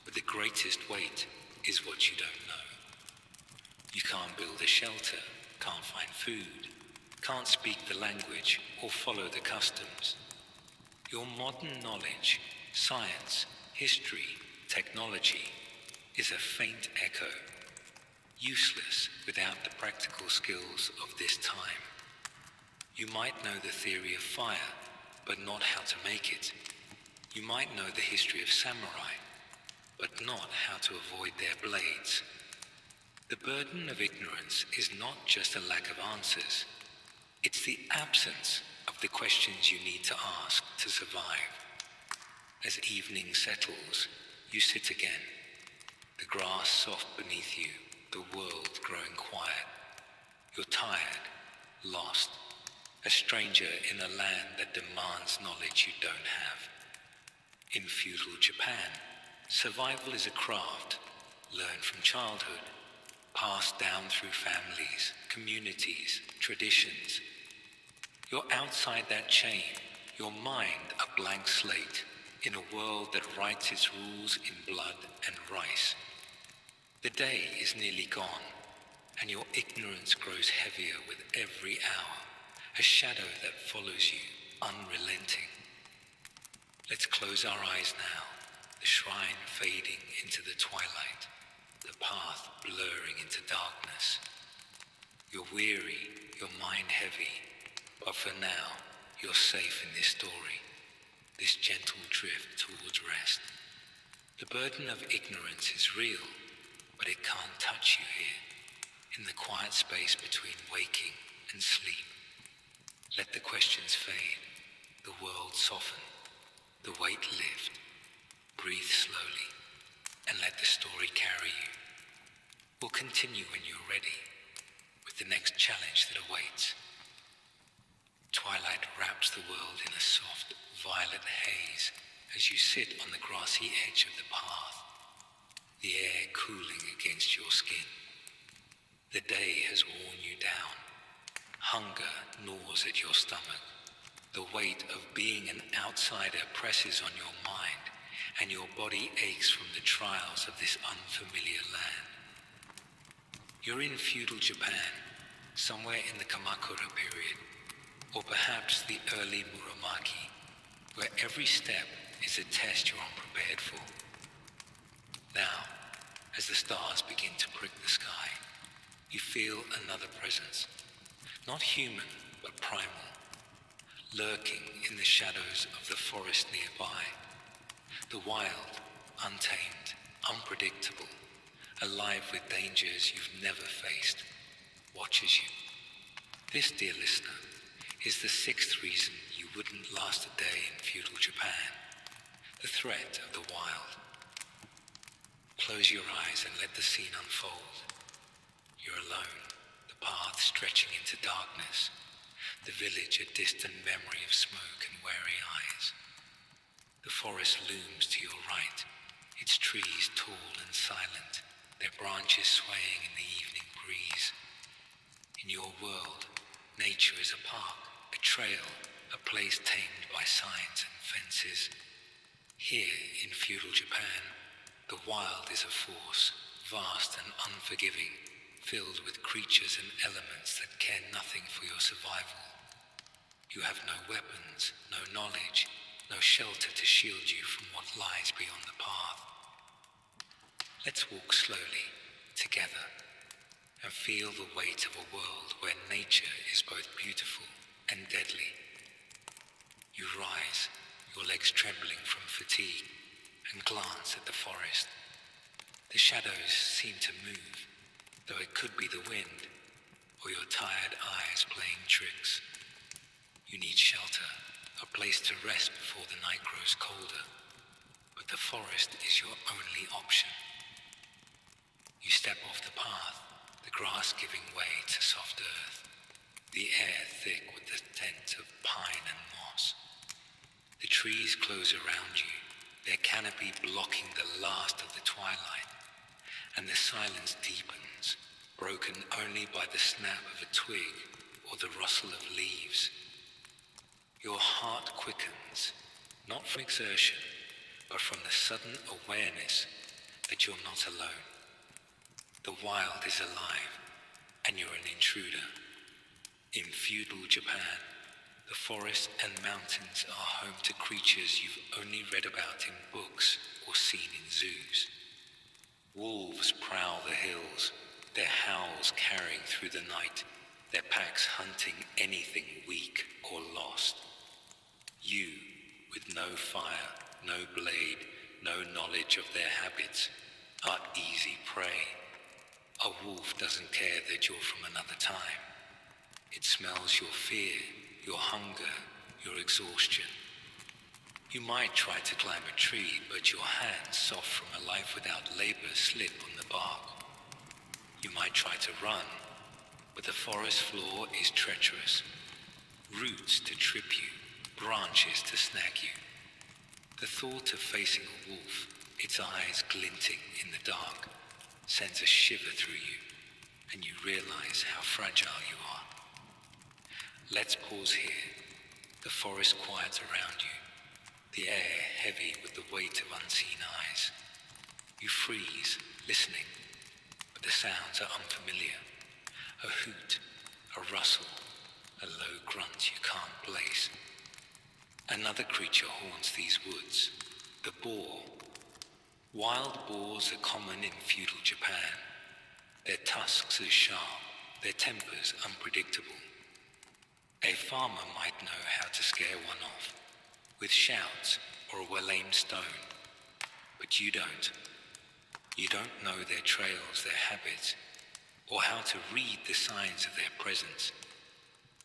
[SPEAKER 1] but the greatest weight is what you don't know. You can't build a shelter, can't find food, can't speak the language or follow the customs. Your modern knowledge, science, history, technology is a faint echo, useless without the practical skills of this time. You might know the theory of fire, but not how to make it. You might know the history of samurai, but not how to avoid their blades. The burden of ignorance is not just a lack of answers, it's the absence of the questions you need to ask to survive. As evening settles, you sit again, the grass soft beneath you, the world growing quiet. You're tired, lost, a stranger in a land that demands knowledge you don't have. In feudal Japan, survival is a craft learned from childhood, passed down through families, communities, traditions. You're outside that chain, your mind a blank slate, in a world that writes its rules in blood and rice. The day is nearly gone, and your ignorance grows heavier with every hour, a shadow that follows you, unrelenting. Let's close our eyes now, the shrine fading into the twilight, the path blurring into darkness. You're weary, your mind heavy, but for now, you're safe in this story, this gentle drift towards rest. The burden of ignorance is real, but it can't touch you here, in the quiet space between waking and sleep. Let the questions fade, the world soften, the weight lift. Breathe slowly, and let the story carry you. We'll continue when you're ready, with the next challenge that awaits. Twilight wraps the world in a soft, violet haze as you sit on the grassy edge of the path, the air cooling against your skin. The day has worn you down. Hunger gnaws at your stomach. The weight of being an outsider presses on your mind, and your body aches from the trials of this unfamiliar land. You're in feudal Japan, somewhere in the Kamakura period, or perhaps the early Muromachi, where every step is a test you're unprepared for. Now, as the stars begin to prick the sky, you feel another presence, not human, but primal, lurking in the shadows of the forest nearby. The wild, untamed, unpredictable, alive with dangers you've never faced, watches you. This, dear listener, is the sixth reason you wouldn't last a day in feudal Japan, the threat of the wild. Close your eyes and let the scene unfold. You're alone, the path stretching into darkness, the village a distant memory of smoke and wary eyes. The forest looms to your right, its trees tall and silent, their branches swaying in the evening breeze. In your world, nature is a park, a trail, a place tamed by signs and fences. Here in feudal Japan, the wild is a force, vast and unforgiving, filled with creatures and elements that care nothing for your survival. You have no weapons, no knowledge, no shelter to shield you from what lies beyond the path. Let's walk slowly, together, and feel the weight of a world where nature is both beautiful and deadly. You rise, your legs trembling from fatigue, and glance at the forest. The shadows seem to move, though it could be the wind, or your tired eyes playing tricks. You need shelter, a place to rest before the night grows colder, but the forest is your only option. You step off the path, the grass giving way to soft earth, the air thick with the scent of pine and moss. The trees close around you, their canopy blocking the last of the twilight, and the silence deepens, broken only by the snap of a twig or the rustle of leaves. Your heart quickens, not from exertion, but from the sudden awareness that you're not alone. The wild is alive, and you're an intruder. In feudal Japan, the forests and mountains are home to creatures you've only read about in books or seen in zoos. Wolves prowl the hills, their howls carrying through the night, their packs hunting anything weak or lost. You, with no fire, no blade, no knowledge of their habits, are easy prey. A wolf doesn't care that you're from another time. It smells your fear, your hunger, your exhaustion. You might try to climb a tree, but your hands, soft from a life without labor, slip on the bark. You might try to run, but the forest floor is treacherous. Roots to trip you, branches to snag you. The thought of facing a wolf, its eyes glinting in the dark, sends a shiver through you, and you realize how fragile you are. Let's pause here, the forest quiet around you, the air heavy with the weight of unseen eyes. You freeze, listening, but the sounds are unfamiliar. A hoot, a rustle, a low grunt you can't place. Another creature haunts these woods, the boar. Wild boars are common in feudal Japan. Their tusks are sharp, their tempers unpredictable. A farmer might know how to scare one off, with shouts or a well-aimed stone. But you don't. You don't know their trails, their habits, or how to read the signs of their presence.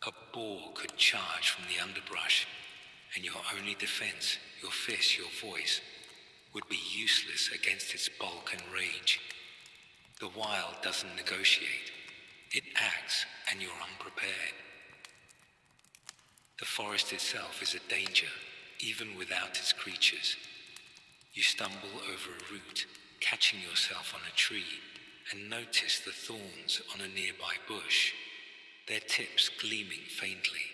[SPEAKER 1] A boar could charge from the underbrush, and your only defense, your fist, your voice, would be useless against its bulk and rage. The wild doesn't negotiate. It acts, and you're unprepared. The forest itself is a danger, even without its creatures. You stumble over a root, catching yourself on a tree, and notice the thorns on a nearby bush, their tips gleaming faintly.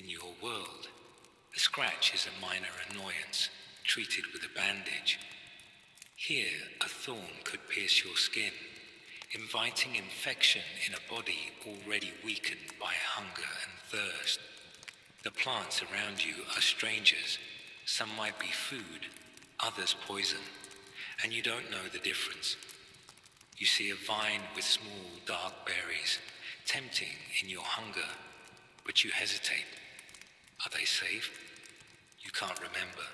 [SPEAKER 1] In your world, a scratch is a minor annoyance, treated with a bandage. Here, a thorn could pierce your skin, inviting infection in a body already weakened by hunger and thirst. The plants around you are strangers. Some might be food, others poison, and you don't know the difference. You see a vine with small, dark berries, tempting in your hunger, but you hesitate. Are they safe? You can't remember,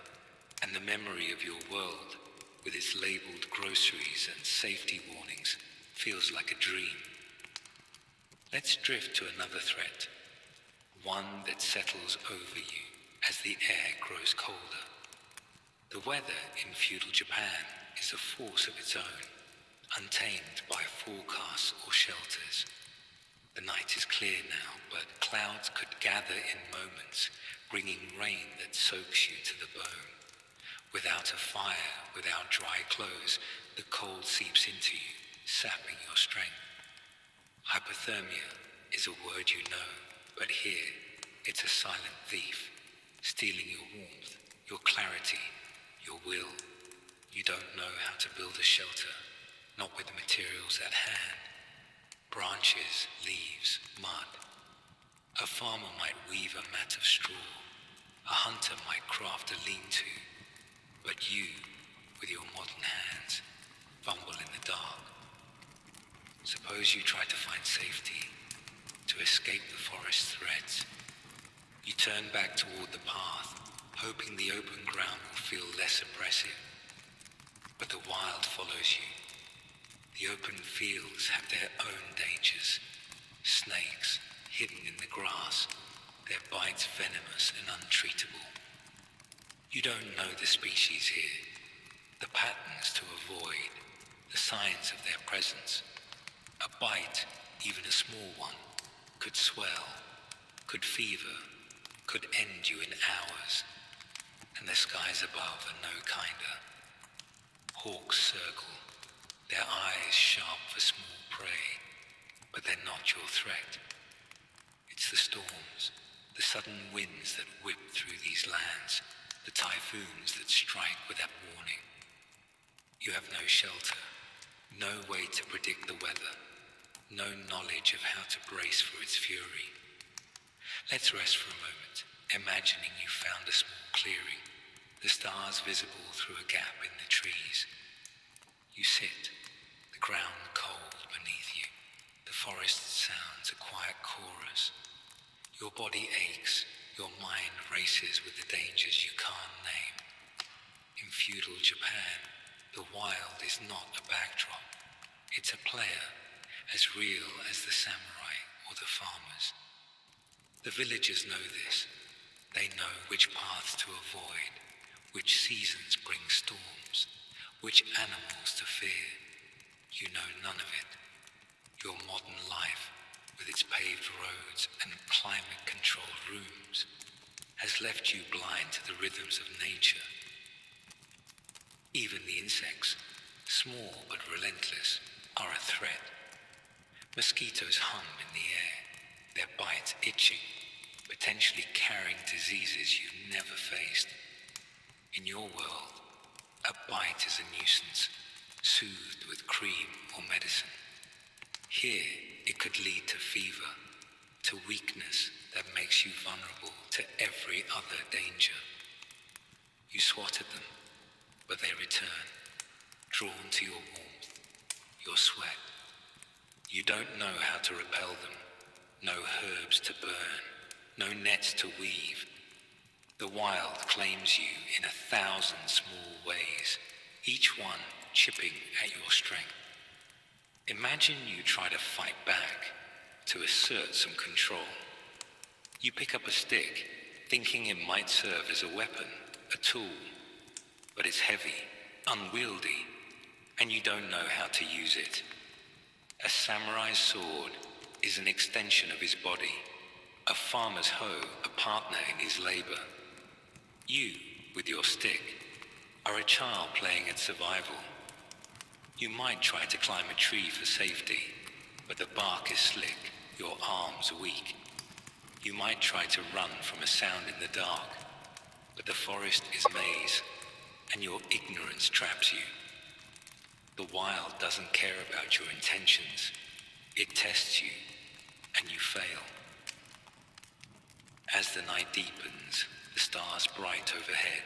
[SPEAKER 1] and the memory of your world, with its labeled groceries and safety warnings, feels like a dream. Let's drift to another threat, one that settles over you as the air grows colder. The weather in feudal Japan is a force of its own, untamed by forecasts or shelters. The night is clear now, but clouds could gather in moments, bringing rain that soaks you to the bone. Without a fire, without dry clothes, the cold seeps into you, sapping your strength. Hypothermia is a word you know, but here it's a silent thief, stealing your warmth, your clarity, your will. You don't know how to build a shelter, not with the materials at hand. Branches, leaves, mud. A farmer might weave a mat of straw. A hunter might craft a lean-to. But you, with your modern hands, fumble in the dark. Suppose you try to find safety, to escape the forest's threats. You turn back toward the path, hoping the open ground will feel less oppressive. But the wild follows you. The open fields have their own dangers. Snakes hidden in the grass, their bites venomous and untreatable. You don't know the species here, the patterns to avoid, the signs of their presence. A bite, even a small one, could swell, could fever, could end you in hours. And the skies above are no kinder. Hawks circle, their eyes sharp for small prey, but they're not your threat. It's the storms, the sudden winds that whip through these lands, the typhoons that strike without warning. You have no shelter, no way to predict the weather, no knowledge of how to brace for its fury. Let's rest for a moment, imagining you found a small clearing, the stars visible through a gap in the trees. You sit, the ground cold beneath you, the forest sounds a quiet chorus. Your body aches, your mind races with the dangers you can't name. In feudal Japan, the wild is not a backdrop. It's a player, as real as the samurai or the farmers. The villagers know this. They know which paths to avoid, which seasons bring storms, which animals to fear. You know none of it. Your modern life, with its paved roads and climate-controlled rooms, has left you blind to the rhythms of nature. Even the insects, small but relentless, are a threat. Mosquitoes hum in the air, their bites itching, potentially carrying diseases you've never faced. In your world, a bite is a nuisance, soothed with cream or medicine. Here, it could lead to fever, to weakness that makes you vulnerable to every other danger. You swatted them, but they return, drawn to your warmth, your sweat. You don't know how to repel them, no herbs to burn, no nets to weave. The wild claims you in 1,000 small ways, each one chipping at your strength. Imagine you try to fight back, to assert some control. You pick up a stick, thinking it might serve as a weapon, a tool, but it's heavy, unwieldy, and you don't know how to use it. A samurai's sword is an extension of his body, a farmer's hoe a partner in his labor. You, with your stick, are a child playing at survival. You might try to climb a tree for safety, but the bark is slick, your arms weak. You might try to run from a sound in the dark, but the forest is maze, and your ignorance traps you. The wild doesn't care about your intentions. It tests you, and you fail. As the night deepens, the stars bright overhead,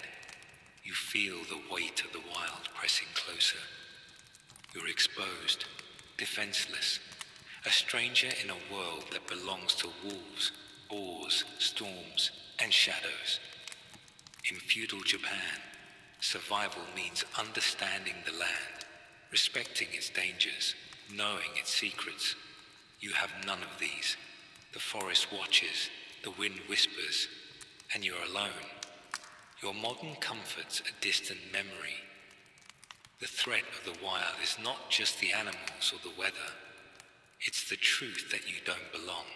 [SPEAKER 1] you feel the weight of the wild pressing closer. You're exposed, defenseless, a stranger in a world that belongs to wolves, boars, storms, and shadows. In feudal Japan, survival means understanding the land, respecting its dangers, knowing its secrets. You have none of these. The forest watches, the wind whispers, and you're alone. Your modern comfort's a distant memory. The threat of the wild is not just the animals or the weather. It's the truth that you don't belong,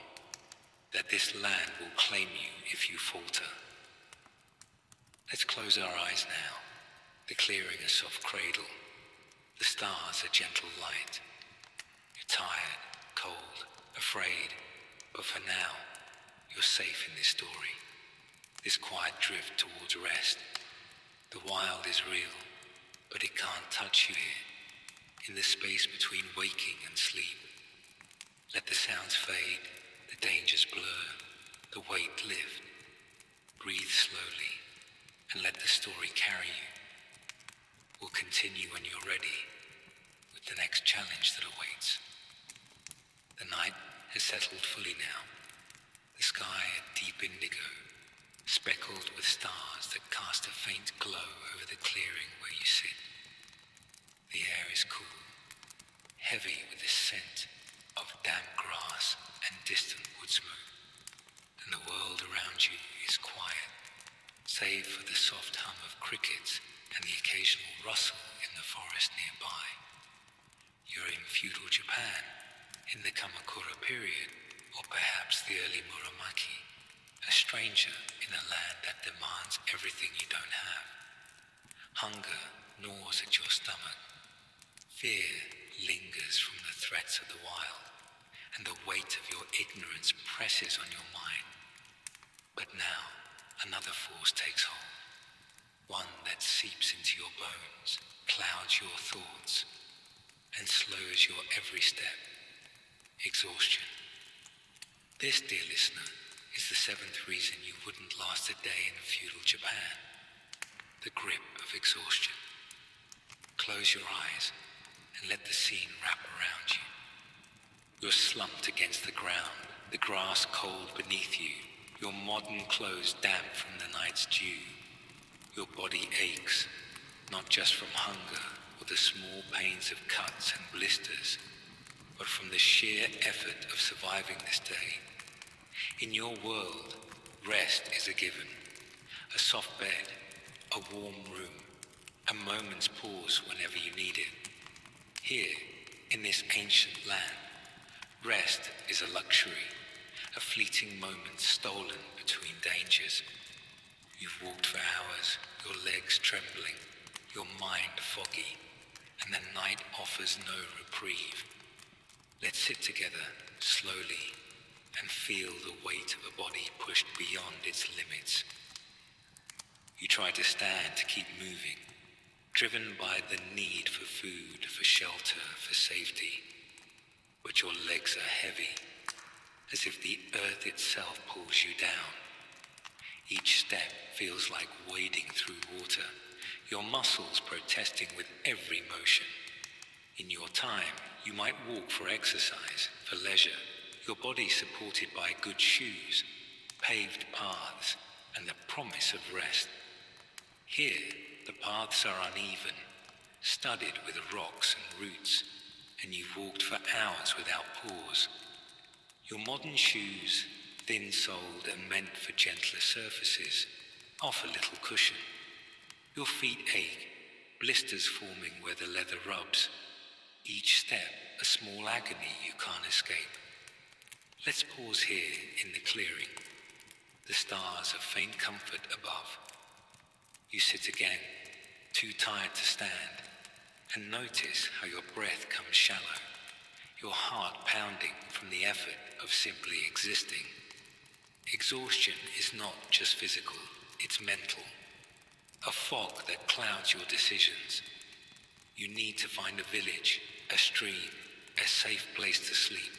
[SPEAKER 1] that this land will claim you if you falter. Let's close our eyes now, the clearing a soft cradle, the stars a gentle light. You're tired, cold, afraid, but for now, you're safe in this story, this quiet drift towards rest. The wild is real, but it can't touch you here, in the space between waking and sleep. Let the sounds fade, the dangers blur, the weight lift. Breathe slowly, and let the story carry you. We'll continue when you're ready, with the next challenge that awaits. The night has settled fully now, the sky a deep indigo, speckled with stars that cast a faint glow over the clearing where you sit. The air is cool, heavy with the scent of damp grass and distant wood smoke, and the world around you is quiet, save for the soft hum of crickets and the occasional rustle in the forest nearby. You're in feudal Japan, in the Kamakura period, or perhaps the early Muramaki, a stranger in a land that demands everything you don't have. Hunger gnaws at your stomach. Fear lingers from the threats of the wild, and the weight of your ignorance presses on your mind. But now, another force takes hold, one that seeps into your bones, clouds your thoughts, and slows your every step. Exhaustion. This, dear listener, is the seventh reason you wouldn't last a day in feudal Japan. The grip of exhaustion. Close your eyes and let the scene wrap around you. You're slumped against the ground, the grass cold beneath you, your modern clothes damp from the night's dew. Your body aches, not just from hunger or the small pains of cuts and blisters, but from the sheer effort of surviving this day. In your world, rest is a given. A soft bed, a warm room, a moment's pause whenever you need it. Here, in this ancient land, rest is a luxury, a fleeting moment stolen between dangers. You've walked for hours, your legs trembling, your mind foggy, and the night offers no reprieve. Let's sit together slowly and feel the weight of a body pushed beyond its limits. You try to stand to keep moving, driven by the need for food, for shelter, for safety. But your legs are heavy, as if the earth itself pulls you down. Each step feels like wading through water, your muscles protesting with every motion. In your time, you might walk for exercise, for leisure, your body supported by good shoes, paved paths, and the promise of rest. Here, the paths are uneven, studded with rocks and roots, and you've walked for hours without pause. Your modern shoes, thin-soled and meant for gentler surfaces, offer little cushion. Your feet ache, blisters forming where the leather rubs. Each step a small agony you can't escape. Let's pause here in the clearing, the stars of faint comfort above. You sit again, too tired to stand, and notice how your breath comes shallow, your heart pounding from the effort of simply existing. Exhaustion is not just physical, it's mental. A fog that clouds your decisions. You need to find a village, a stream, a safe place to sleep.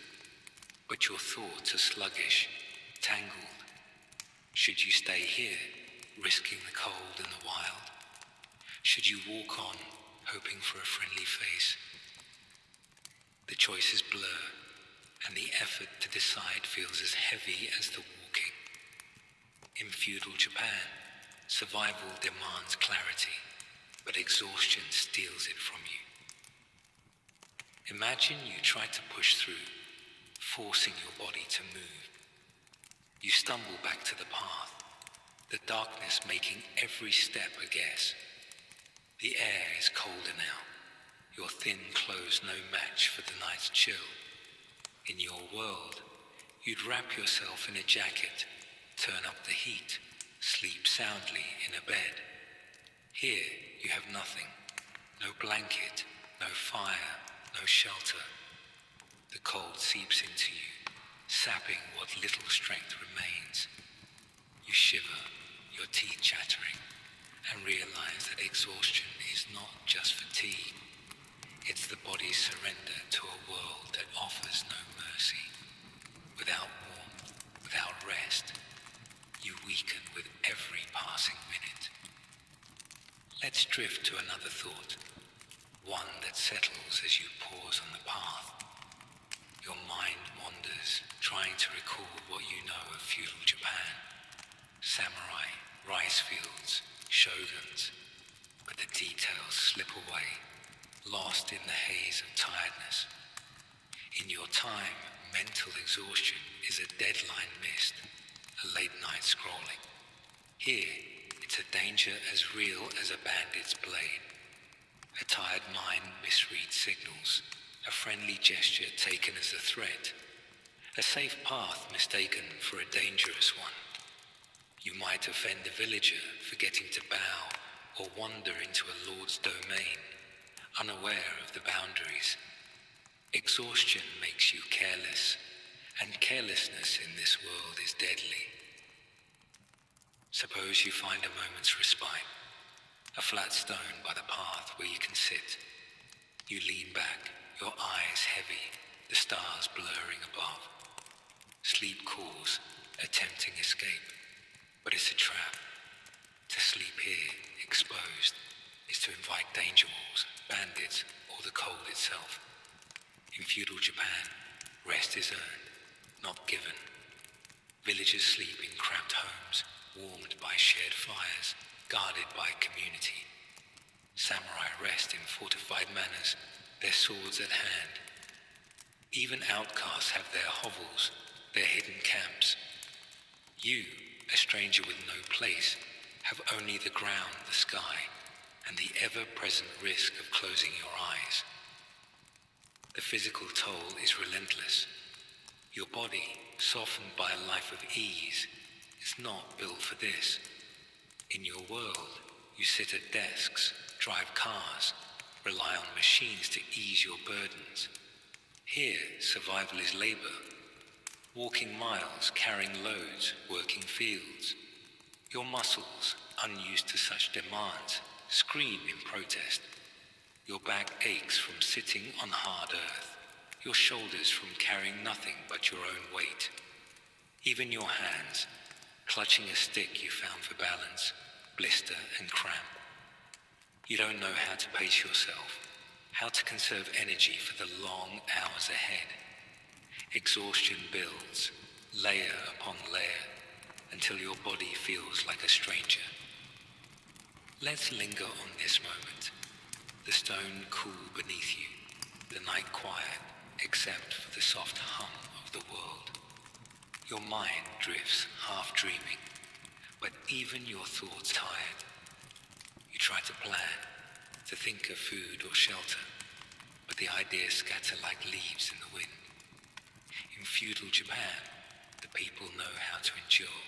[SPEAKER 1] But your thoughts are sluggish, tangled. Should you stay here, risking the cold and the wild? Should you walk on, hoping for a friendly face? The choices blur, and the effort to decide feels as heavy as the walking. In feudal Japan, survival demands clarity, but exhaustion steals it from you. Imagine you try to push through, forcing your body to move. You stumble back to the path, the darkness making every step a guess. The air is colder now, your thin clothes no match for the night's chill. In your world, you'd wrap yourself in a jacket, turn up the heat, sleep soundly in a bed. Here, you have nothing. No blanket, no fire, no shelter. The cold seeps into you, sapping what little strength remains. You shiver, your teeth chattering, and realize that exhaustion is not just fatigue. It's the body's surrender to a world that offers no mercy. Without warmth, without rest, you weaken with every passing minute. Let's drift to another thought, one that settles as you pause on the path. Your mind wanders, trying to recall what you know of feudal Japan. Samurai, rice fields, shoguns, but the details slip away, lost in the haze of tiredness. In your time, mental exhaustion is a deadline missed, a late night scrolling. Here, it's a danger as real as a bandit's blade. A tired mind misreads signals, a friendly gesture taken as a threat, a safe path mistaken for a dangerous one. You might offend a villager forgetting to bow or wander into a lord's domain, unaware of the boundaries. Exhaustion makes you careless, and carelessness in this world is deadly. Suppose you find a moment's respite, a flat stone by the path where you can sit. You lean back, your eyes heavy, the stars blurring above. Sleep calls, a tempting escape, but it's a trap. To sleep here, exposed, is to invite danger wolves, bandits, or the cold itself. In feudal Japan, rest is earned, not given. Villagers sleep in cramped homes, warmed by shared fires, guarded by community. Samurai rest in fortified manners, their swords at hand. Even outcasts have their hovels, their hidden camps. You, a stranger with no place, have only the ground, the sky, and the ever-present risk of closing your eyes. The physical toll is relentless. Your body, softened by a life of ease, is not built for this. In your world, you sit at desks, drive cars, rely on machines to ease your burdens. Here, survival is labor. Walking miles, carrying loads, working fields. Your muscles, unused to such demands, scream in protest. Your back aches from sitting on hard earth, your shoulders from carrying nothing but your own weight. Even your hands, clutching a stick you found for balance, blister and cramp. You don't know how to pace yourself, how to conserve energy for the long hours ahead. Exhaustion builds, layer upon layer, until your body feels like a stranger. Let's linger on this moment. The stone cool beneath you, the night quiet, except for the soft hum of the world. Your mind drifts, half dreaming, but even your thoughts tired. You try to plan, to think of food or shelter, but the ideas scatter like leaves in the wind. In feudal Japan, the people know how to endure.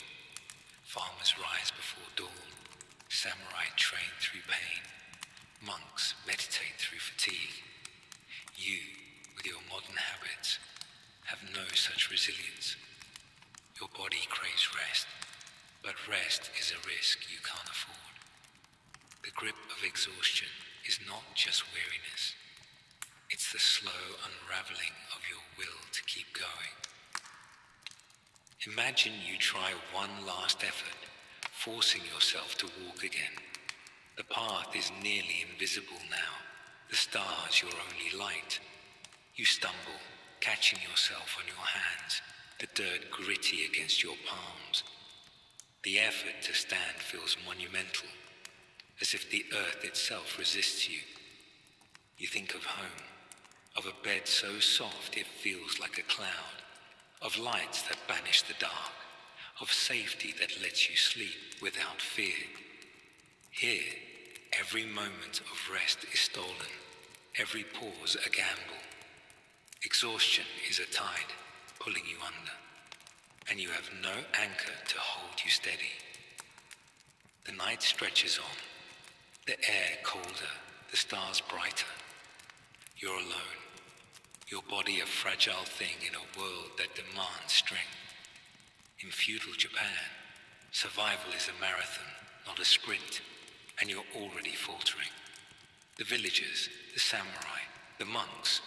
[SPEAKER 1] Farmers rise before dawn, samurai train through pain, monks meditate through fatigue. You, with your modern habits, have no such resilience. Your body craves rest, but rest is a risk you can't afford. The grip of exhaustion is not just weariness. It's the slow unraveling of your will to keep going. Imagine you try one last effort, forcing yourself to walk again. The path is nearly invisible now, the stars your only light. You stumble, catching yourself on your hands, the dirt gritty against your palms. The effort to stand feels monumental, as if the earth itself resists you. You think of home, of a bed so soft it feels like a cloud, of lights that banish the dark, of safety that lets you sleep without fear. Here, every moment of rest is stolen, every pause a gamble. Exhaustion is a tide, pulling you under, and you have no anchor to hold you steady. The night stretches on, the air colder, the stars brighter. You're alone, your body a fragile thing in a world that demands strength. In feudal Japan, survival is a marathon, not a sprint, and you're already faltering. The villagers, the samurai, the monks,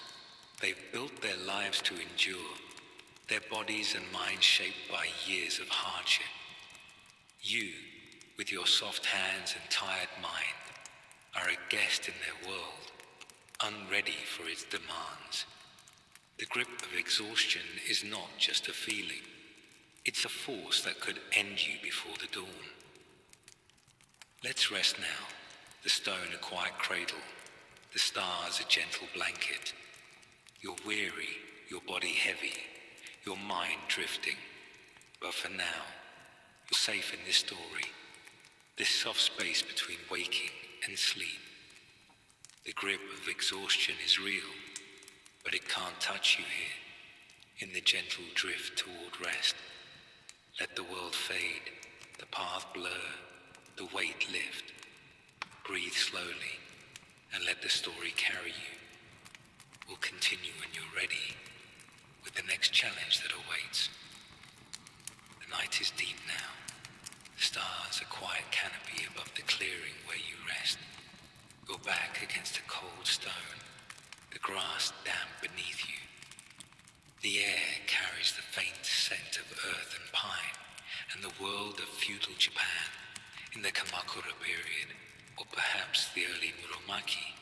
[SPEAKER 1] they've built their lives to endure, their bodies and minds shaped by years of hardship. You, with your soft hands and tired mind, are a guest in their world, unready for its demands. The grip of exhaustion is not just a feeling. It's a force that could end you before the dawn. Let's rest now, the stone a quiet cradle, the stars a gentle blanket. You're weary, your body heavy, your mind drifting. But for now, you're safe in this story, this soft space between waking and sleep. The grip of exhaustion is real, but it can't touch you here, in the gentle drift toward rest. Let the world fade, the path blur, the weight lift. Breathe slowly, and let the story carry you. We'll continue when you're ready, with the next challenge that awaits. The night is deep now. The stars a quiet canopy above the clearing where you rest. Your back against a cold stone, the grass damp beneath you. The air carries the faint scent of earth and pine, and the world of feudal Japan in the Kamakura period, or perhaps the early Muromachi,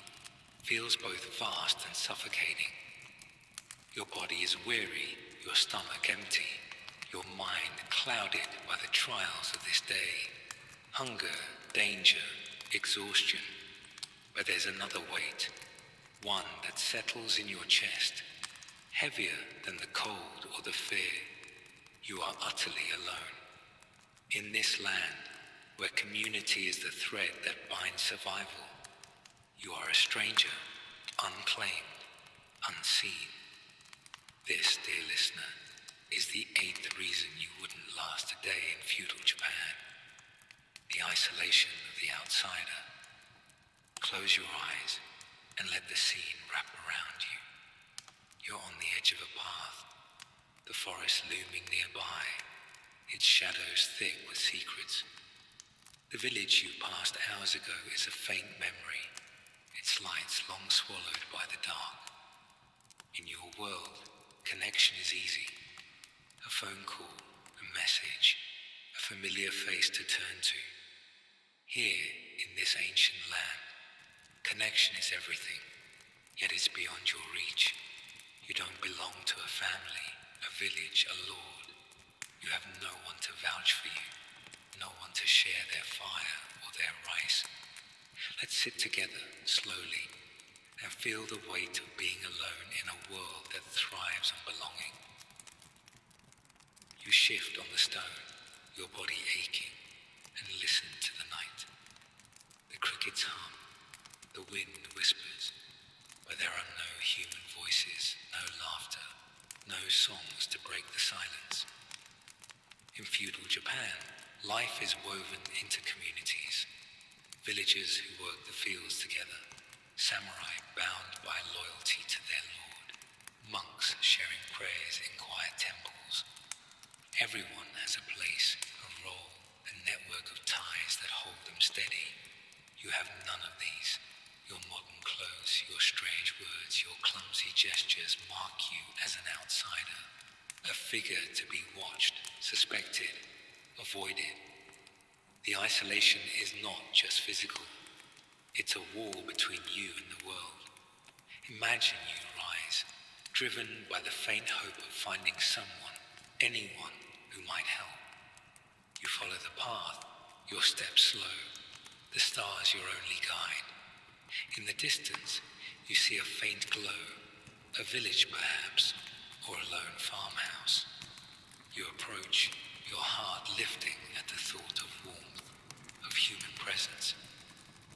[SPEAKER 1] feels both vast and suffocating. Your body is weary, your stomach empty, your mind clouded by the trials of this day. Hunger, danger, exhaustion. But there's another weight, one that settles in your chest, heavier than the cold or the fear. You are utterly alone. In this land, where community is the thread that binds survival, you are a stranger, unclaimed, unseen. This, dear listener, is the 8th reason you wouldn't last a day in feudal Japan. The isolation of the outsider. Close your eyes and let the scene wrap around you. You're on the edge of a path, the forest looming nearby, its shadows thick with secrets. The village you passed hours ago is a faint memory, its lights long swallowed by the dark. In your world, connection is easy. A phone call, a message, a familiar face to turn to. Here, in this ancient land, connection is everything, yet it's beyond your reach. You don't belong to a family, a village, a lord. You have no one to vouch for you, no one to share their fire or their rice. Let's sit together, slowly, and feel the weight of being alone in a world that thrives on belonging. You shift on the stone, your body aching, and listen to the night. The crickets hum, the wind whispers, but there are no human voices, no laughter, no songs to break the silence. In feudal Japan, life is woven into communities. Villagers who work the fields together, samurai bound by loyalty to their lord, monks sharing prayers in quiet temples. Everyone has a place, a role, a network of ties that hold them steady. You have none of these. Your modern clothes, your strange words, your clumsy gestures mark you as an outsider, a figure to be watched, suspected, avoided. The isolation is not just physical. It's a wall between you and the world. Imagine you rise, driven by the faint hope of finding someone, anyone who might help. You follow the path, your steps slow, the stars your only guide. In the distance, you see a faint glow, a village perhaps, or a lone farmhouse. You approach, your heart lifting at the thought of warmth, of human presence.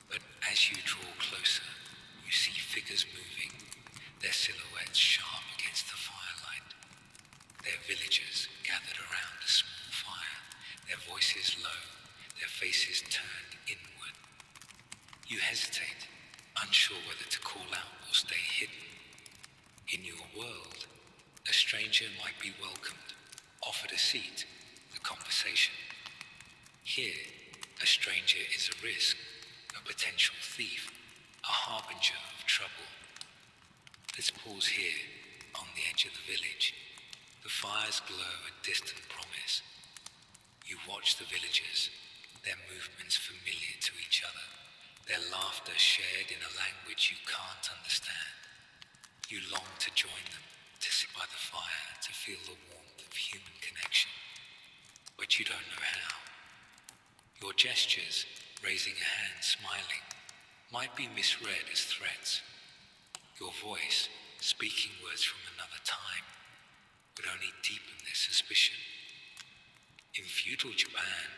[SPEAKER 1] But as you draw closer, you see figures moving, their silhouettes sharp against the firelight. They're villagers gathered around a small fire, their voices low, their faces turned inward. You hesitate, unsure whether to call out or stay hidden. In your world, a stranger might be welcomed, offered a seat, a conversation. Here, a stranger is a risk, a potential thief, a harbinger of trouble. Let's pause here, on the edge of the village. The fires glow a distant promise. You watch the villagers, their movements familiar to each other, their laughter shared in a language you can't understand. You long to join them, to sit by the fire, to feel the warmth of human connection. But you don't know how. Your gestures, raising a hand, smiling, might be misread as threats. Your voice, speaking words from another time, would only deepen their suspicion. In feudal Japan,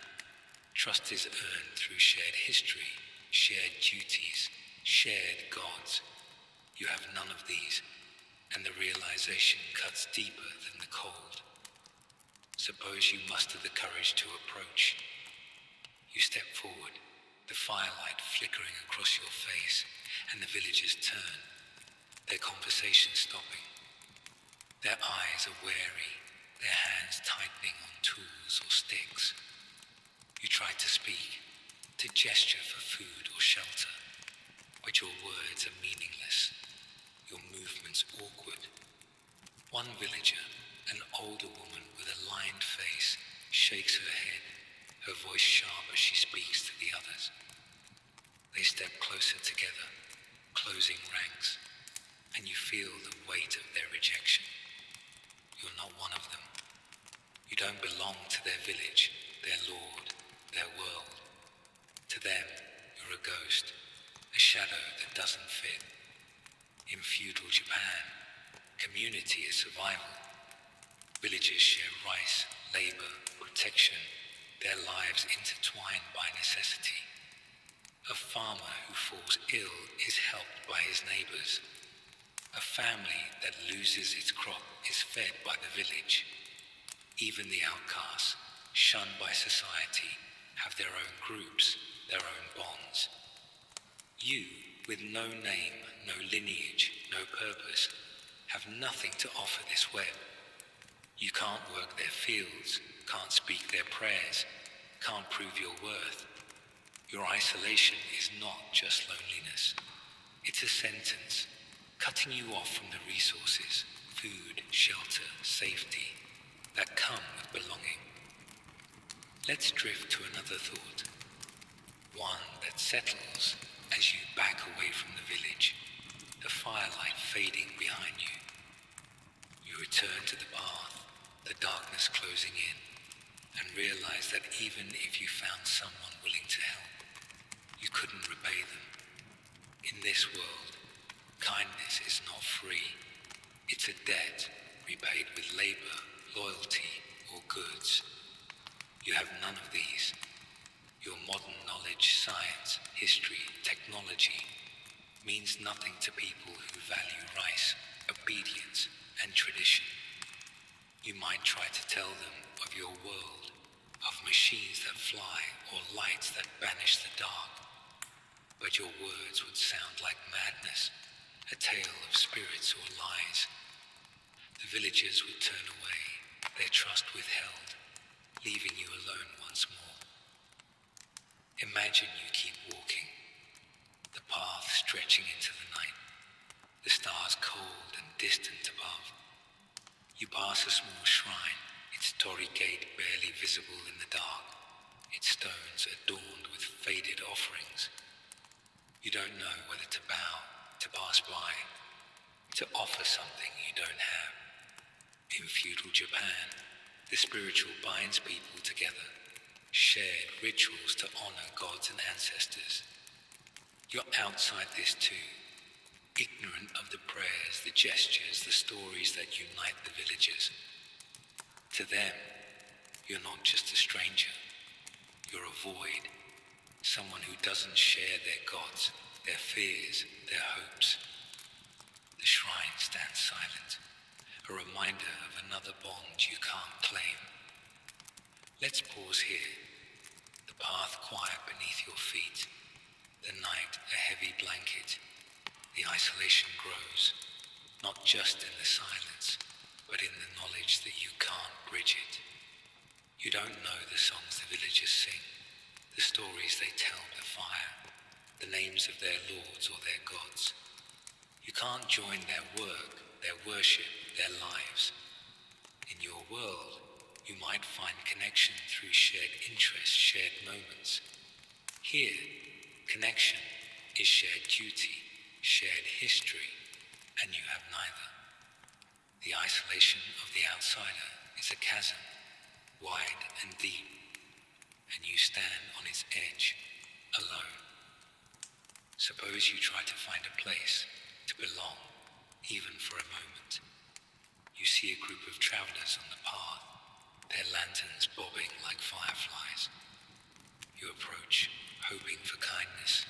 [SPEAKER 1] trust is earned through shared history, shared duties, shared gods. You have none of these, and the realization cuts deeper than the cold. Suppose you muster the courage to approach. You step forward, the firelight flickering across your face, and the villagers turn, their conversation stopping. Their eyes are wary, their hands tightening on tools or sticks. You try to speak, to gesture for food or shelter, but your words are meaningless, your movements awkward. One villager, an older woman with a lined face, shakes her head, her voice sharp as she speaks to the others. They step closer together, closing ranks, and you feel the weight of their rejection. You're not one of them. You don't belong to their village, their lord, their world. To them, you're a ghost, a a shadow that doesn't fit. In feudal Japan, community is survival. Villagers share rice, labor, protection, their lives intertwined by necessity. A farmer who falls ill is helped by his neighbors. A family that loses its crop is fed by the village. Even the outcasts, shunned by society, have their own groups, their own bonds. You, with no name, no lineage, no purpose, have nothing to offer this web. You can't work their fields, can't speak their prayers, can't prove your worth. Your isolation is not just loneliness. It's a sentence, cutting you off from the resources, food, shelter, safety, that come with belonging. Let's drift to another thought, one that settles as you back away from the village, the firelight fading behind you. You return to the path, the darkness closing in, and realize that even if you found someone willing to help, you couldn't repay them. In this world, kindness is not free. It's a debt repaid with labor, loyalty, or goods. You have none of these. Your modern knowledge, science, history, technology means nothing to people who value rice, obedience, and tradition. You might try to tell them of your world, of machines that fly or lights that banish the dark, but your words would sound like madness, a tale of spirits or lies. The villagers would turn away, their trust withheld, leaving you alone once more. Imagine you keep walking, the path stretching into the night, the stars cold and distant above. You pass a small shrine, its torii gate barely visible in the dark, its stones adorned with faded offerings. You don't know whether to bow, to pass by, to offer something you don't have. In feudal Japan, the spiritual binds people together, shared rituals to honor gods and ancestors. You're outside this too, ignorant of the prayers, the gestures, the stories that unite the villagers. To them, you're not just a stranger. You're a void, someone who doesn't share their gods, their fears, their hopes. The shrine stands silent, a reminder of another bond you can't claim. Let's pause here, the path quiet beneath your feet, the night a heavy blanket. The isolation grows, not just in the silence, but in the knowledge that you can't bridge it. You don't know the songs the villagers sing, the stories they tell by the fire, the names of their lords or their gods. You can't join their work, their worship, their lives. In your world, you might find connection through shared interests, shared moments. Here, connection is shared duty, shared history, and you have neither. The isolation of the outsider is a chasm, wide and deep, and you stand on its edge, alone. Suppose you try to find a place to belong, even for a moment. You see a group of travelers on the path, their lanterns bobbing like fireflies. You approach, hoping for kindness,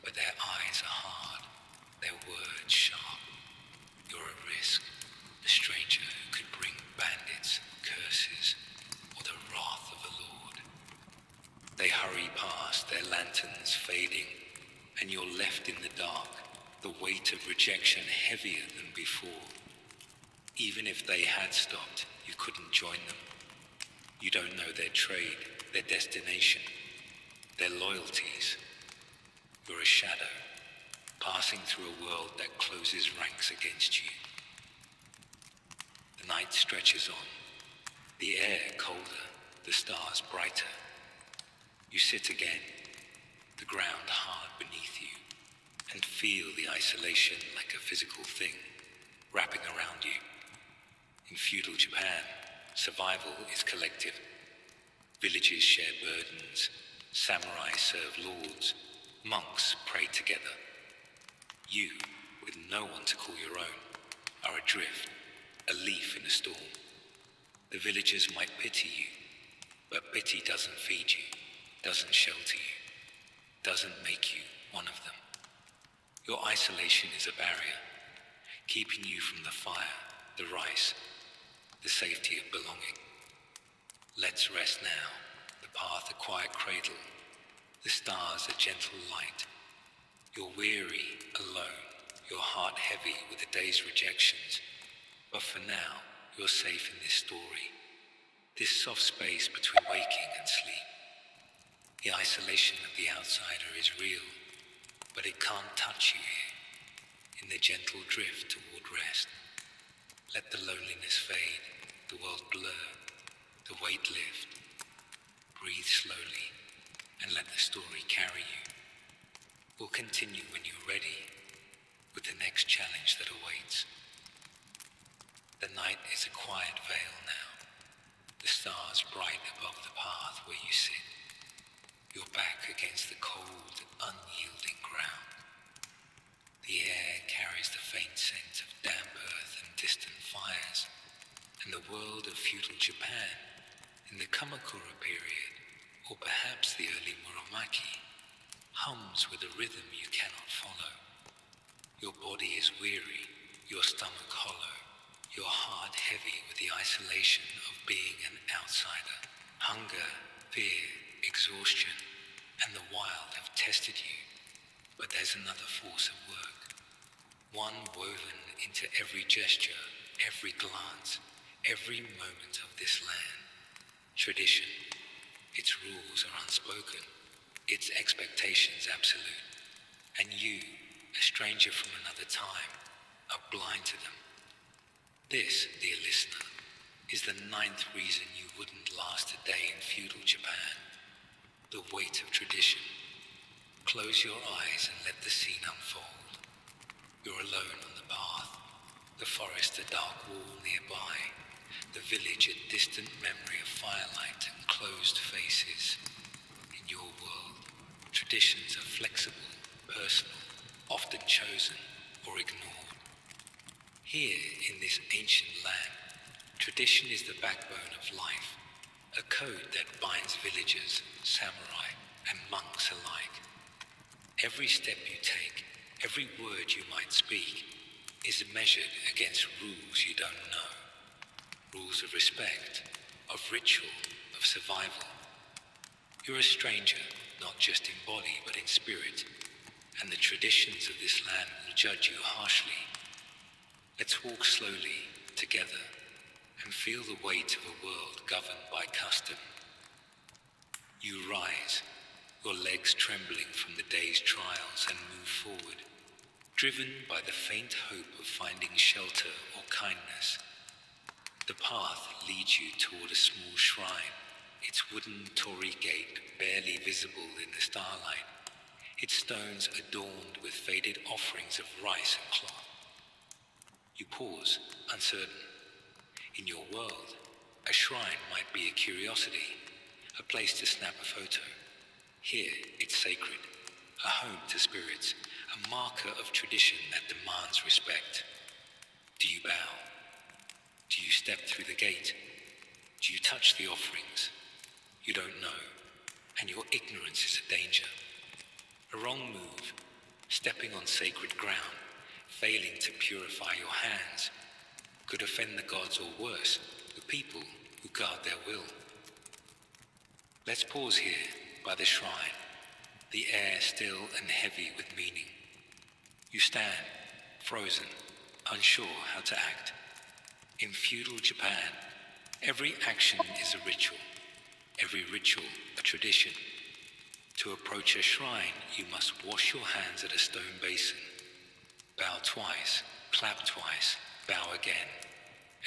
[SPEAKER 1] but their eyes are hard, their words sharp. You're a risk, a stranger who could bring bandits, curses, or the wrath of the Lord. They hurry past, their lanterns fading, and you're left in the dark, the weight of rejection heavier than before. Even if they had stopped, you couldn't join them. You don't know their trade, their destination, their loyalties. You're a shadow, passing through a world that closes ranks against you. The night stretches on, the air colder, the stars brighter. You sit again, the ground hard beneath you, and feel the isolation like a physical thing wrapping around you. In feudal Japan, survival is collective. Villages share burdens, samurai serve lords, Monks pray together. You, with no one to call your own, are adrift, a leaf in a storm. The villagers might pity you, but pity doesn't feed you, doesn't shelter you, doesn't make you one of them. Your isolation is a barrier, keeping you from the fire, the rice, the safety of belonging. Let's rest now, the path a quiet cradle, the stars a gentle light. You're weary, alone, your heart heavy with the day's rejections. But for now, you're safe in this story, this soft space between waking and sleep. The isolation of the outsider is real, but it can't touch you here, in the gentle drift toward rest. Let the loneliness fade, the world blur, the weight lift. Breathe slowly, and let the story carry you. We'll continue when you're ready, with the next challenge that awaits. The night is a quiet veil now, the stars bright above the path where you sit, your back against the cold, unyielding ground. The air carries the faint scent of damp earth and distant fires, and the world of feudal Japan, in the Kamakura period, or perhaps the early Muromachi, hums with a rhythm you cannot follow. Your body is weary, your stomach hollow, your heart heavy with the isolation of being an outsider. Hunger, fear, exhaustion, and the wild have tested you, but there's another force at work. One woven into every gesture, every glance, every moment of this land. Tradition. Its rules are unspoken, its expectations absolute, and you, a stranger from another time, are blind to them. This, dear listener, is the 9th reason you wouldn't last a day in feudal Japan. The weight of tradition. Close your eyes and let the scene unfold. You're alone on the path, the forest a dark wall nearby, the village a distant memory of firelight and closed faces. In your world, traditions are flexible, personal, often chosen or ignored. Here, in this ancient land, tradition is the backbone of life, a code that binds villagers, samurai, and monks alike. Every step you take, every word you might speak, is measured against rules you don't know. Rules of respect, of ritual, of survival. You're a stranger, not just in body, but in spirit, and the traditions of this land will judge you harshly. Let's walk slowly, together, and feel the weight of a world governed by custom. You rise, your legs trembling from the day's trials, and move forward, driven by the faint hope of finding shelter or kindness. The path leads you toward a small shrine, its wooden torii gate barely visible in the starlight, its stones adorned with faded offerings of rice and cloth. You pause, uncertain. In your world, a shrine might be a curiosity, a place to snap a photo. Here, it's sacred, a home to spirits, a marker of tradition that demands respect. Do you bow? Do you step through the gate? Do you touch the offerings? You don't know, and your ignorance is a danger. A wrong move, stepping on sacred ground, failing to purify your hands, could offend the gods or worse, the people who guard their will. Let's pause here by the shrine, the air still and heavy with meaning. You stand, frozen, unsure how to act. In feudal Japan, every action is a ritual, every ritual a tradition. To approach a shrine, you must wash your hands at a stone basin. Bow twice, clap twice, bow again,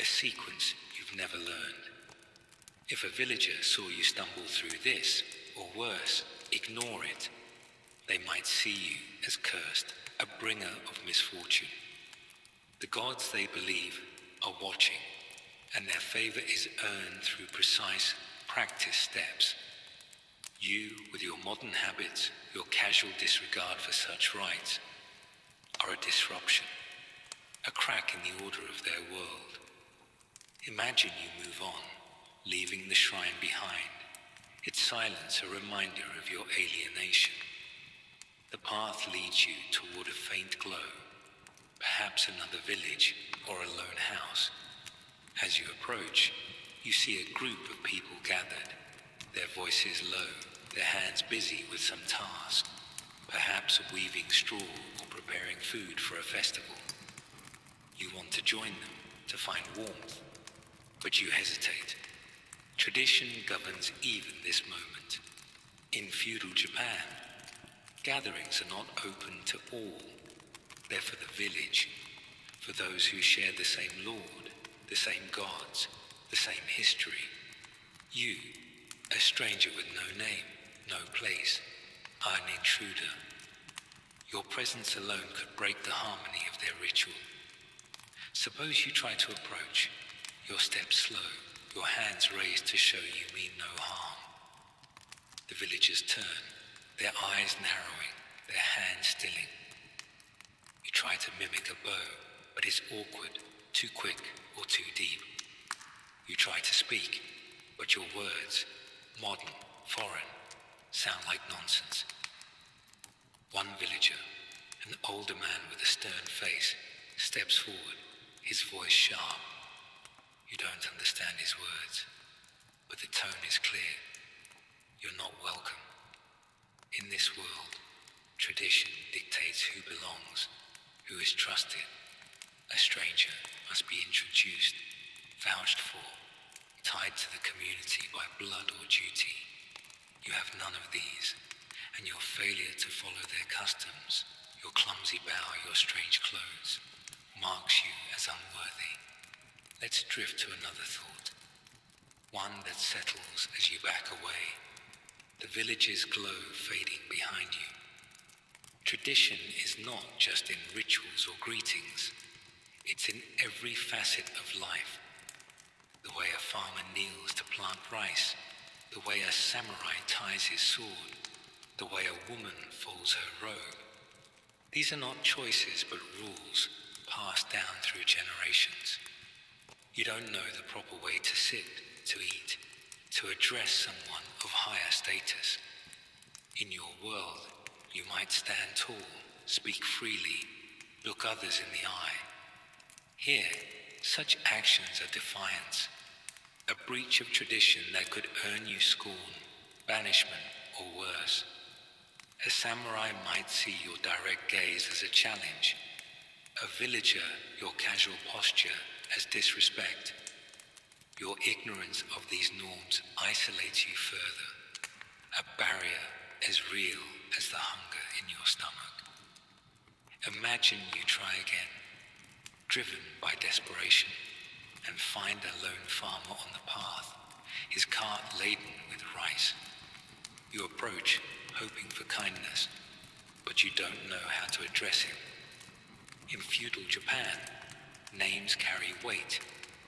[SPEAKER 1] a sequence you've never learned. If a villager saw you stumble through this, or worse, ignore it, they might see you as cursed, a bringer of misfortune. The gods they believe are watching, and their favor is earned through precise, practiced steps. You, with your modern habits, your casual disregard for such rites, are a disruption, a crack in the order of their world. Imagine you move on, leaving the shrine behind, its silence a reminder of your alienation. The path leads you toward a faint glow, perhaps another village or a lone house. As you approach, you see a group of people gathered, their voices low, their hands busy with some task, perhaps weaving straw or preparing food for a festival. You want to join them, to find warmth, but you hesitate. Tradition governs even this moment. In feudal Japan, gatherings are not open to all. They're for the village, for those who share the same lord, the same gods, the same history. You, a stranger with no name, no place, are an intruder. Your presence alone could break the harmony of their ritual. Suppose you try to approach, your steps slow, your hands raised to show you mean no harm. The villagers turn, their eyes narrowing, their hands stilling. You try to mimic a bow, but it's awkward, too quick or too deep. You try to speak, but your words, modern, foreign, sound like nonsense. One villager, an older man with a stern face, steps forward, his voice sharp. You don't understand his words, but the tone is clear. You're not welcome. In this world, tradition dictates who belongs, who is trusted. A stranger must be introduced, vouched for, tied to the community by blood or duty. You have none of these, and your failure to follow their customs, your clumsy bow, your strange clothes, marks you as unworthy. Let's drift to another thought, one that settles as you back away, the village's glow fading behind you. Tradition is not just in rituals or greetings, it's in every facet of life. The way a farmer kneels to plant rice, the way a samurai ties his sword, the way a woman folds her robe. These are not choices but rules passed down through generations. You don't know the proper way to sit, to eat, to address someone of higher status. In your world, you might stand tall, speak freely, look others in the eye. Here, such actions are defiance, a breach of tradition that could earn you scorn, banishment, or worse. A samurai might see your direct gaze as a challenge, a villager your casual posture as disrespect. Your ignorance of these norms isolates you further, a barrier as real as the hunger in your stomach. Imagine you try again, driven by desperation, and find a lone farmer on the path, his cart laden with rice. You approach, hoping for kindness, but you don't know how to address him. In feudal Japan, names carry weight,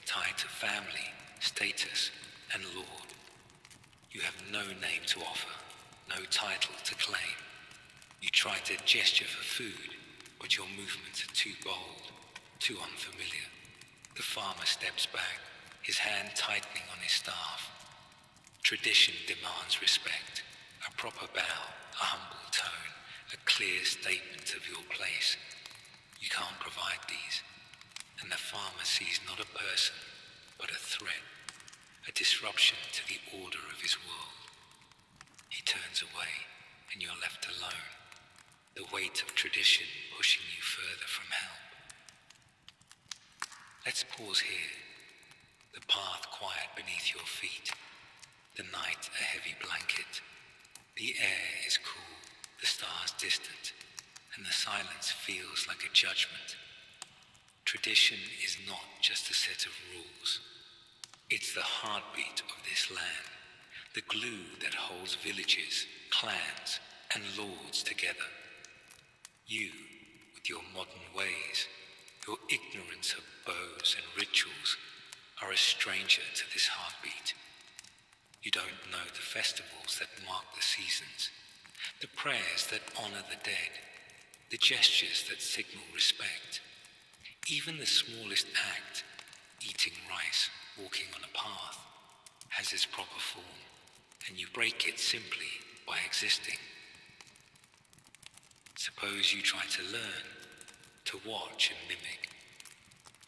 [SPEAKER 1] tied to family, status, and lord. You have no name to offer, no title to claim. You try to gesture for food, but your movements are too bold, too unfamiliar. The farmer steps back, his hand tightening on his staff. Tradition demands respect, a proper bow, a humble tone, a clear statement of your place. You can't provide these, and the farmer sees not a person, but a threat, a disruption to the order of his world. He turns away, and you're left alone, the weight of tradition pushing you further from help. Let's pause here, the path quiet beneath your feet, the night a heavy blanket. The air is cool, the stars distant, and the silence feels like a judgment. Tradition is not just a set of rules. It's the heartbeat of this land, the glue that holds villages, clans, and lords together. You, with your modern ways, your ignorance of bows and rituals, are a stranger to this heartbeat. You don't know the festivals that mark the seasons, the prayers that honor the dead, the gestures that signal respect. Even the smallest act, eating rice, walking on a path, has its proper form, and you break it simply by existing. Suppose you try to learn, to watch and mimic.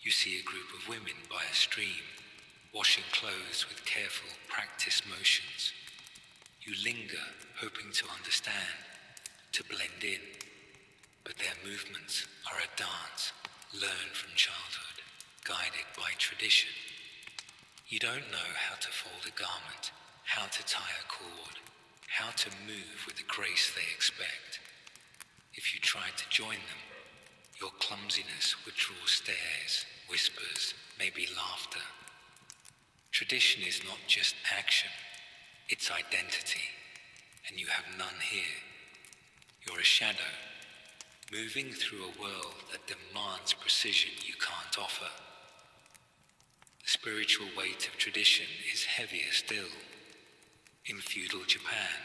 [SPEAKER 1] You see a group of women by a stream, washing clothes with careful, practiced motions. You linger, hoping to understand, to blend in, but their movements are a dance, learned from childhood, guided by tradition. You don't know how to fold a garment, how to tie a cord, how to move with the grace they expect. If you tried to join them, your clumsiness would draw stares, whispers, maybe laughter. Tradition is not just action, it's identity, and you have none here. You're a shadow, moving through a world that demands precision you can't offer. The spiritual weight of tradition is heavier still. In feudal Japan,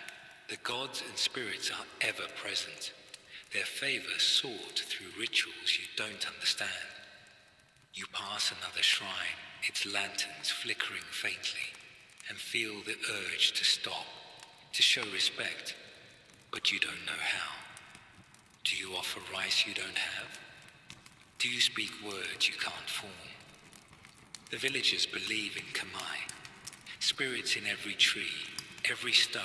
[SPEAKER 1] the gods and spirits are ever present, their favor sought through rituals you don't understand. You pass another shrine, its lanterns flickering faintly, and feel the urge to stop, to show respect, but you don't know how. Do you offer rice you don't have? Do you speak words you can't form? The villagers believe in Kamai, spirits in every tree, every stone,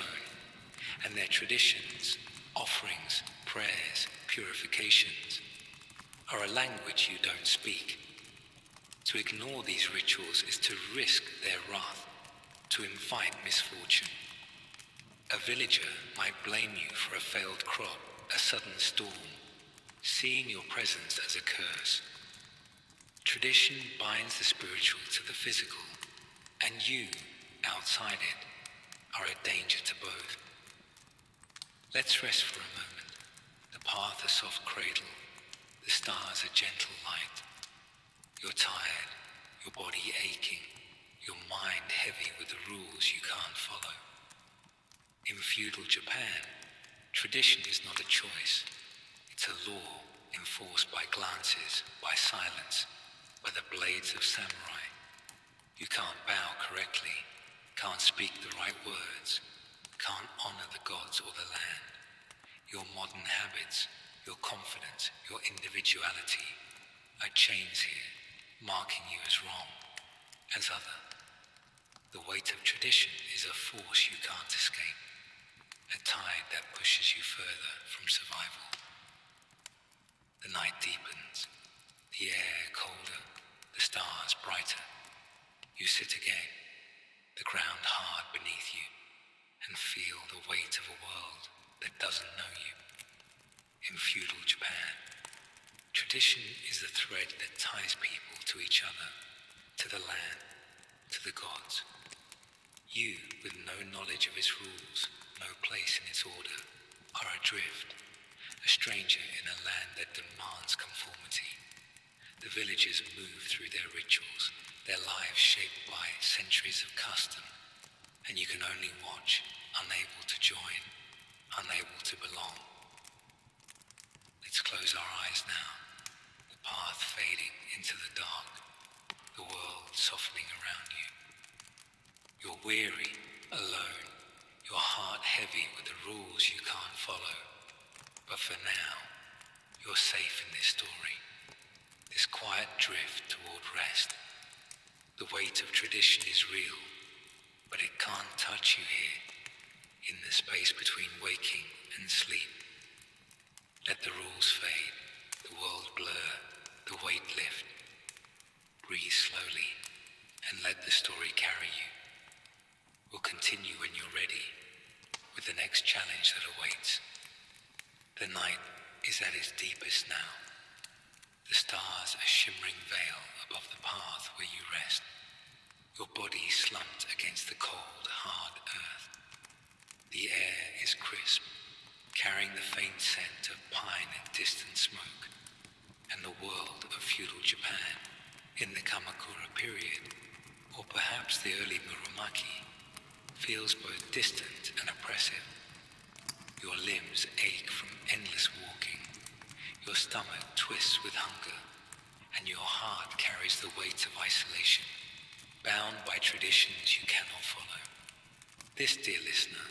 [SPEAKER 1] and their traditions, offerings, prayers, purifications, are a language you don't speak. To ignore these rituals is to risk their wrath, to invite misfortune. A villager might blame you for a failed crop, a sudden storm, seeing your presence as a curse. Tradition binds the spiritual to the physical, and you, outside it, are a danger to both. Let's rest for a moment. The path a soft cradle, the stars a gentle light. You're tired, your body aching, your mind heavy with the rules you can't follow. In feudal Japan, tradition is not a choice. It's a law enforced by glances, by silence, by the blades of samurai. You can't bow correctly, can't speak the right words, can't honor the gods or the land. Your modern habits, your confidence, your individuality are chains here, marking you as wrong, as other. The weight of tradition is a force you can't escape, a tide that pushes you further from survival. The night deepens, the air colder, the stars brighter. You sit again, the ground hard beneath you, and feel the weight of a world that doesn't know you. In feudal Japan, tradition is the thread that ties people to each other, to the land, to the gods. You, with no knowledge of its rules, no place in its order, are adrift, a stranger in a land that demands conformity. The villagers move through their rituals, their lives shaped by centuries of custom, and you can only watch, unable to join, unable to belong. Let's close our eyes now, the path fading into the dark, the world softening around you. You're weary, alone, your heart heavy with the rules you can't follow. But for now, you're safe in this story, this quiet drift toward rest. The weight of tradition is real, but it can't touch you here, in the space between waking and sleep. Let the rules fade, the world blur, the weight lift. Breathe slowly, and let the story carry you. We'll continue when you're ready, with the next challenge that awaits. The night is at its deepest now. The stars a shimmering veil above the path where you rest. Your body slumped against the cold, hard earth. The air is crisp, carrying the faint scent of pine and distant smoke. And the world of feudal Japan, in the Kamakura period, or perhaps the early Muromachi, feels both distant and oppressive. Your limbs ache from endless walking, your stomach twists with hunger, and your heart carries the weight of isolation, bound by traditions you cannot follow. This, dear listener,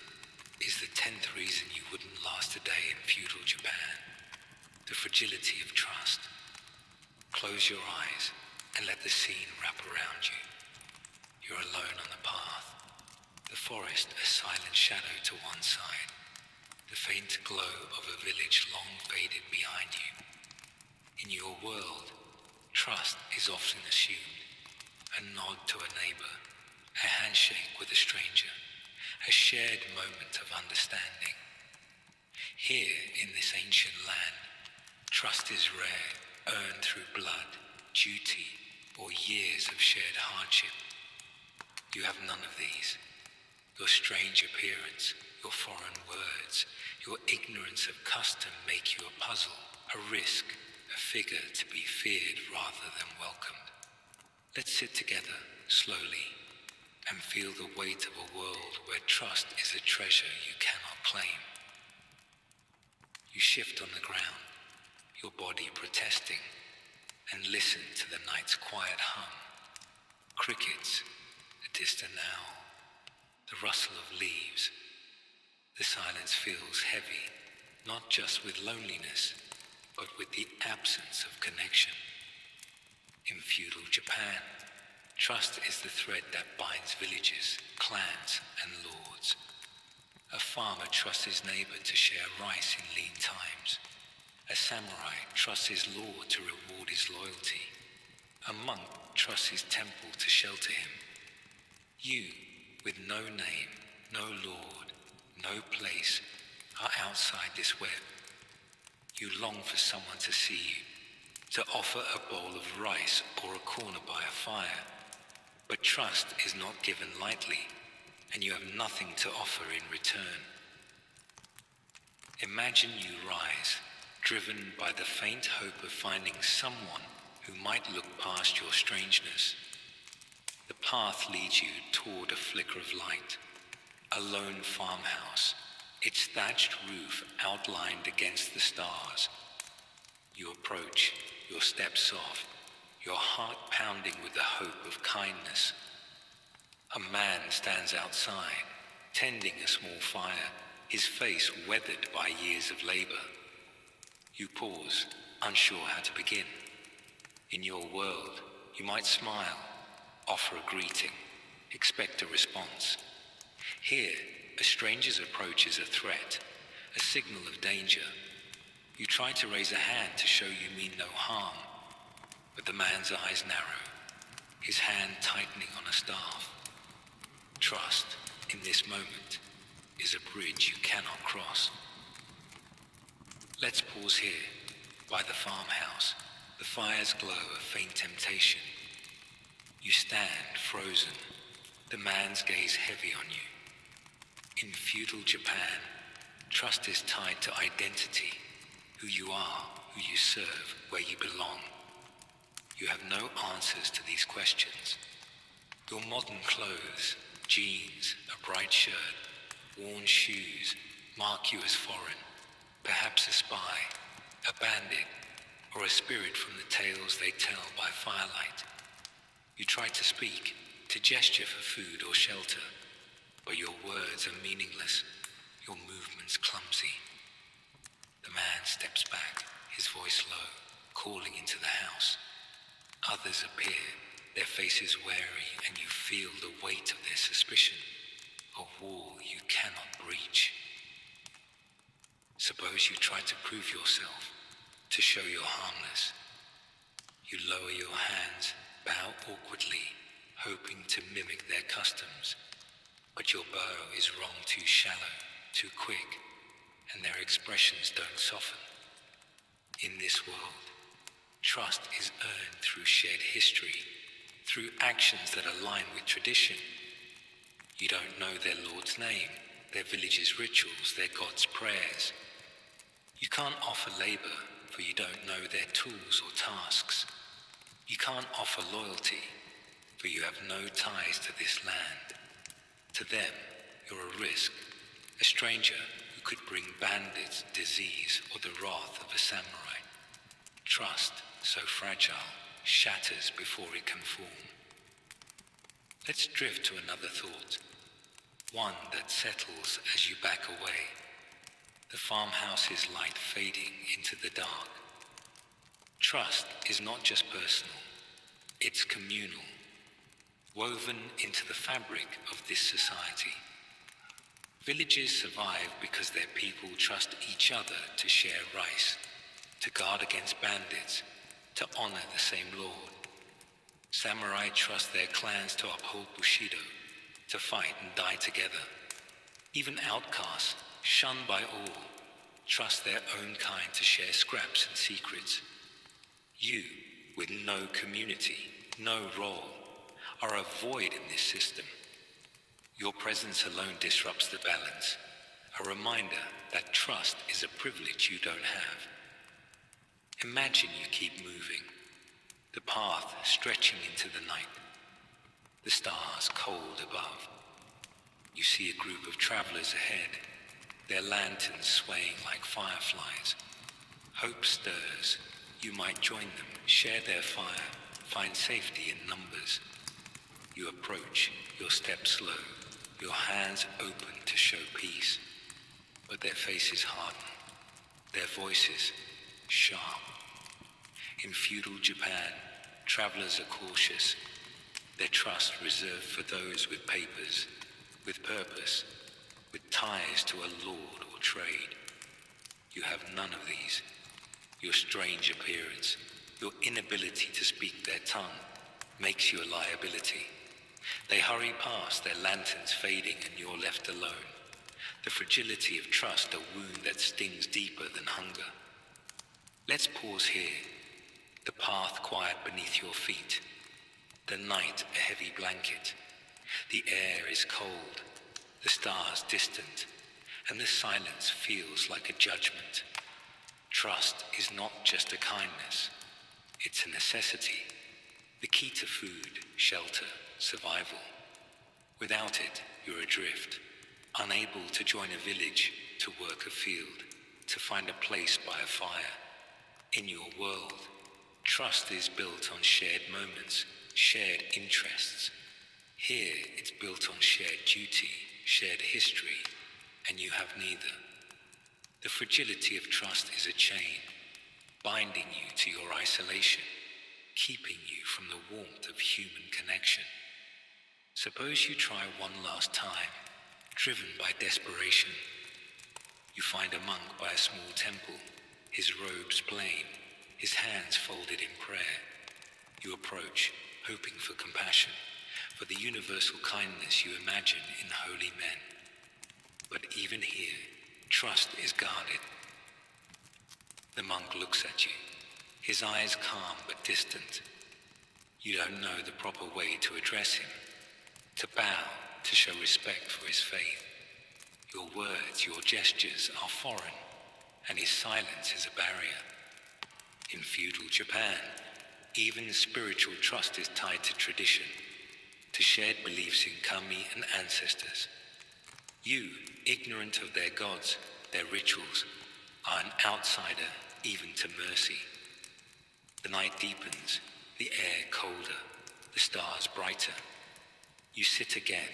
[SPEAKER 1] is the 10th reason you wouldn't last a day in feudal Japan. The fragility of trust. Close your eyes and let the scene wrap around you. You're alone on the path. The forest a silent shadow to one side. The faint glow of a village long faded behind you. In your world, trust is often assumed. A nod to a neighbor, a handshake with a stranger, a shared moment of understanding. Here in this ancient land, trust is rare, earned through blood, duty, or years of shared hardship. You have none of these. Your strange appearance, your foreign words, your ignorance of custom make you a puzzle, a risk, a figure to be feared rather than welcomed. Let's sit together, slowly, and feel the weight of a world where trust is a treasure you cannot claim. You shift on the ground, your body protesting, and listen to the night's quiet hum. Crickets, a distant owl, the rustle of leaves. The silence feels heavy, not just with loneliness, but with the absence of connection. In feudal Japan, trust is the thread that binds villages, clans, and lords. A farmer trusts his neighbor to share rice in lean times. A samurai trusts his lord to reward his loyalty. A monk trusts his temple to shelter him. You, with no name, no lord, no place, are outside this web. You long for someone to see you, to offer a bowl of rice or a corner by a fire. But trust is not given lightly, and you have nothing to offer in return. Imagine you rise, driven by the faint hope of finding someone who might look past your strangeness. The path leads you toward a flicker of light, a lone farmhouse, its thatched roof outlined against the stars. You approach, your steps soft, your heart pounding with the hope of kindness. A man stands outside, tending a small fire, his face weathered by years of labor. You pause, unsure how to begin. In your world, you might smile, offer a greeting, expect a response. Here, a stranger's approach is a threat, a signal of danger. You try to raise a hand to show you mean no harm, but the man's eyes narrow, his hand tightening on a staff. Trust, in this moment, is a bridge you cannot cross. Let's pause here, by the farmhouse, the fire's glow a faint temptation. You stand frozen, the man's gaze heavy on you. In feudal Japan, trust is tied to identity, who you are, who you serve, where you belong. You have no answers to these questions. Your modern clothes, jeans, a bright shirt, worn shoes, mark you as foreign, perhaps a spy, a bandit, or a spirit from the tales they tell by firelight. You try to speak, to gesture for food or shelter, but your words are meaningless, your movements clumsy. The man steps back, his voice low, calling into the house. Others appear, their faces wary, and you feel the weight of their suspicion, a wall you cannot breach. Suppose you try to prove yourself, to show you're harmless. You lower your hands, bow awkwardly, hoping to mimic their customs. But your bow is wrong, too shallow, too quick, and their expressions don't soften. In this world, trust is earned through shared history, through actions that align with tradition. You don't know their Lord's name, their village's rituals, their God's prayers. You can't offer labor, for you don't know their tools or tasks. You can't offer loyalty, for you have no ties to this land. To them, You're a risk, a stranger who could bring bandits, disease, or the wrath of a samurai. Trust, so fragile, shatters before it can form. Let's drift to another thought, one that settles as you back away, the farmhouse's light fading into the dark. Trust is not just personal, it's communal, woven into the fabric of this society. Villages survive because their people trust each other to share rice, to guard against bandits, to honor the same lord. Samurai trust their clans to uphold Bushido, to fight and die together. Even outcasts, shunned by all, trust their own kind to share scraps and secrets. You, with no community, no role, are a void in this system. Your presence alone disrupts the balance, a reminder that trust is a privilege you don't have. Imagine you keep moving, the path stretching into the night, the stars cold above. You see a group of travelers ahead, their lanterns swaying like fireflies. Hope stirs. You might join them, share their fire, find safety in numbers. You approach, your steps slow, your hands open to show peace. But their faces harden, their voices sharp. In feudal Japan, travelers are cautious, their trust reserved for those with papers, with purpose, with ties to a lord or trade. You have none of these. Your strange appearance, your inability to speak their tongue, makes you a liability. They hurry past, their lanterns fading, and you're left alone. The fragility of trust, a wound that stings deeper than hunger. Let's pause here. The path quiet beneath your feet. The night a heavy blanket. The air is cold, the stars distant, and the silence feels like a judgment. Trust is not just a kindness, it's a necessity. The key to food, shelter, survival. Without it, you're adrift, unable to join a village, to work a field, to find a place by a fire. In your world, trust is built on shared moments, shared interests. Here, it's built on shared duty, shared history, and you have neither. The fragility of trust is a chain, binding you to your isolation, keeping you from the warmth of human connection. Suppose you try one last time, driven by desperation. You find a monk by a small temple, his robes plain, his hands folded in prayer. You approach, hoping for compassion, for the universal kindness you imagine in holy men. But even here, trust is guarded. The monk looks at you, his eyes calm but distant. You don't know the proper way to address him, to bow, to show respect for his faith. Your words, your gestures are foreign, and his silence is a barrier. In feudal Japan, even spiritual trust is tied to tradition, to shared beliefs in kami and ancestors. You, ignorant of their gods, their rituals, are an outsider even to mercy. The night deepens, the air colder, the stars brighter. You sit again,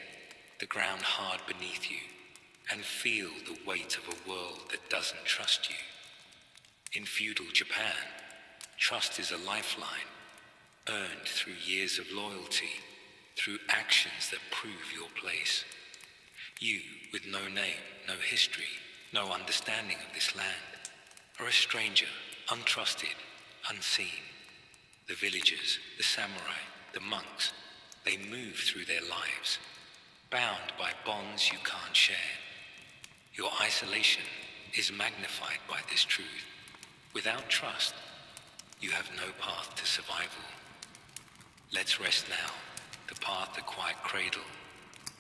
[SPEAKER 1] the ground hard beneath you, and feel the weight of a world that doesn't trust you. In feudal Japan, trust is a lifeline, earned through years of loyalty, through actions that prove your place. You, with no name, no history, no understanding of this land, are a stranger, untrusted, unseen. The villagers, the samurai, the monks, they move through their lives, bound by bonds you can't share. Your isolation is magnified by this truth. Without trust, you have no path to survival. Let's rest now, the path a quiet cradle,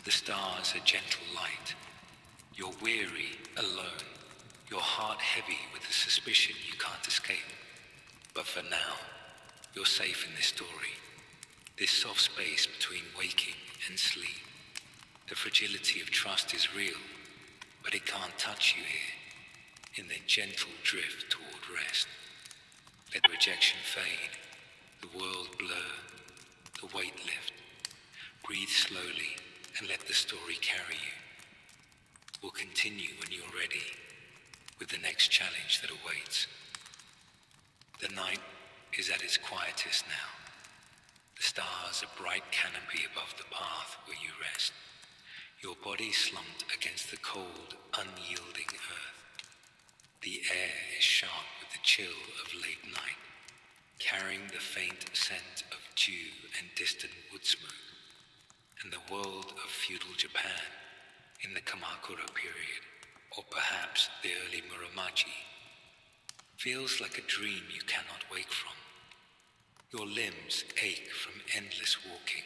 [SPEAKER 1] the stars a gentle light. You're weary, alone, your heart heavy with the suspicion you can't escape. But for now, you're safe in this story, this soft space between waking and sleep. The fragility of trust is real, but it can't touch you here, in the gentle drift toward rest. Let rejection fade, the world blur, the weight lift. Breathe slowly and let the story carry you. We'll continue when you're ready, with the next challenge that awaits. The night is at its quietest now. The stars a bright canopy above the path where you rest. Your body slumped against the cold, unyielding earth. The air is sharp with the chill of late night, carrying the faint scent of dew and distant wood smoke. And the world of feudal Japan in the Kamakura period, or perhaps the early Muromachi, feels like a dream you cannot wake from. Your limbs ache from endless walking,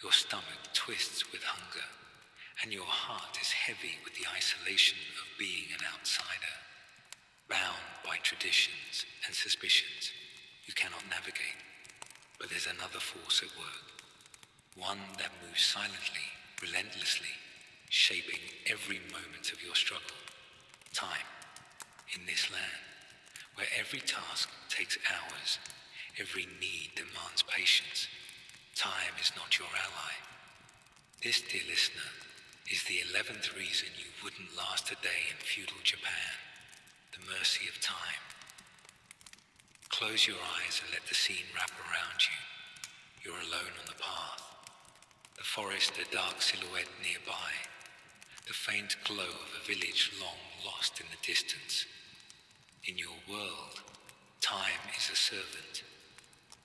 [SPEAKER 1] your stomach twists with hunger, and your heart is heavy with the isolation of being an outsider, bound by traditions and suspicions you cannot navigate. But there's another force at work, one that moves silently, relentlessly, shaping every moment of your struggle. Time, in this land, where every task takes hours, every need demands patience. Time is not your ally. This, dear listener, is the 11th reason you wouldn't last a day in feudal Japan, the mercy of time. Close your eyes and let the scene wrap around you. You're alone on the path. The forest a dark silhouette nearby, the faint glow of a village long lost in the distance. In your world, time is a servant.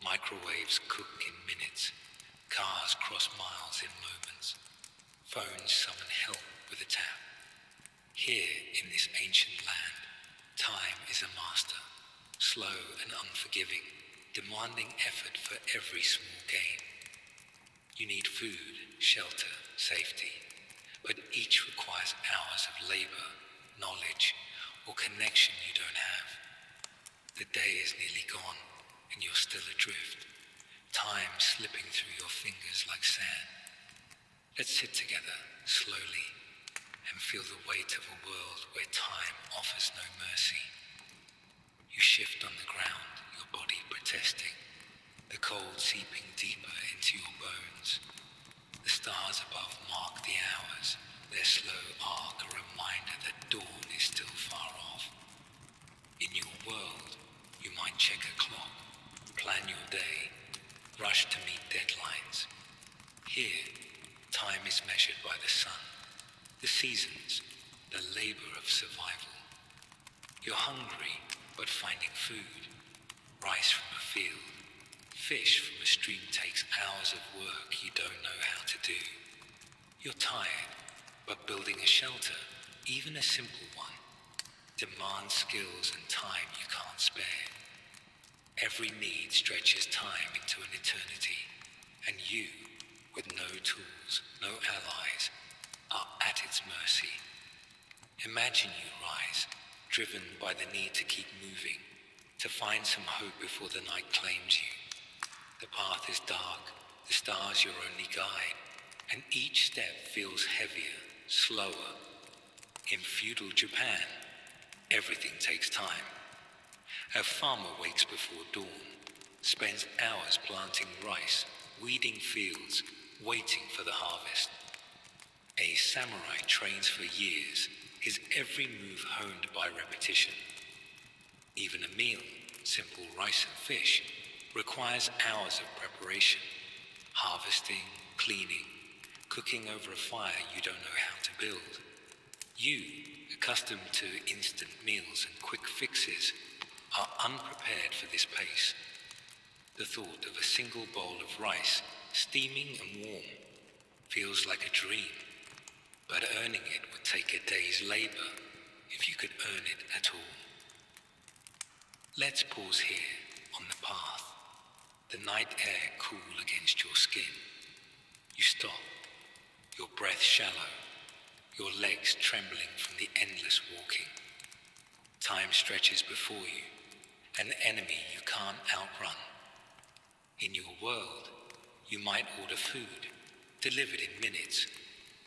[SPEAKER 1] Microwaves cook in minutes, cars cross miles in moments, phones summon help with a tap. Here in this ancient land, time is a master, slow and unforgiving, demanding effort for every small gain. You need food, shelter, safety, but each requires hours of labor, knowledge, or connection you don't have. The day is nearly gone, and you're still adrift, time slipping through your fingers like sand. Let's sit together, slowly, and feel the weight of a world where time offers no mercy. You shift on the ground, your body protesting, the cold seeping deeper into your bones. The stars above mark the hours, their slow arc a reminder that dawn is still far off. In your world, you might check a clock, plan your day, rush to meet deadlines. Here, time is measured by the sun, the seasons, the labor of survival. You're hungry, but finding food, rice from a field, fish from a stream takes hours of work you don't know how to do. You're tired, but building a shelter, even a simple one, demands skills and time you can't spare. Every need stretches time into an eternity, and you, with no tools, no allies, are at its mercy. Imagine you rise, driven by the need to keep moving, to find some hope before the night claims you. The path is dark, the stars your only guide, and each step feels heavier, slower. In feudal Japan, everything takes time. A farmer wakes before dawn, spends hours planting rice, weeding fields, waiting for the harvest. A samurai trains for years, his every move honed by repetition. Even a meal, simple rice and fish, requires hours of preparation, harvesting, cleaning, cooking over a fire you don't know how to build. You, accustomed to instant meals and quick fixes, are unprepared for this pace. The thought of a single bowl of rice, steaming and warm, feels like a dream, but earning it would take a day's labor if you could earn it at all. Let's pause here on the path, the night air cool against your skin. You stop, your breath shallow, your legs trembling from the endless walking. Time stretches before you, an enemy you can't outrun. In your world, you might order food, delivered in minutes,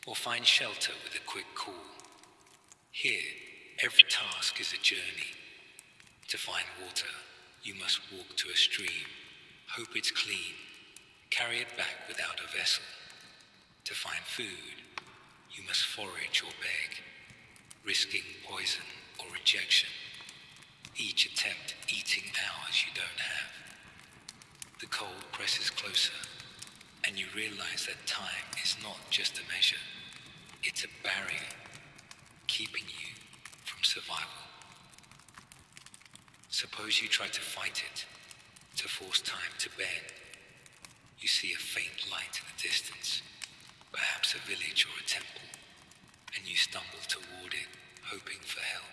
[SPEAKER 1] or find shelter with a quick call. Here, every task is a journey. To find water, you must walk to a stream, hope it's clean, carry it back without a vessel. To find food, you must forage or beg, risking poison or rejection, each attempt eating hours you don't have. The cold presses closer, and you realize that time is not just a measure, it's a barrier, keeping you from survival. Suppose you try to fight it, to force time to bend. You see a faint light in the distance, perhaps a village or a temple, and you stumble toward it, hoping for help.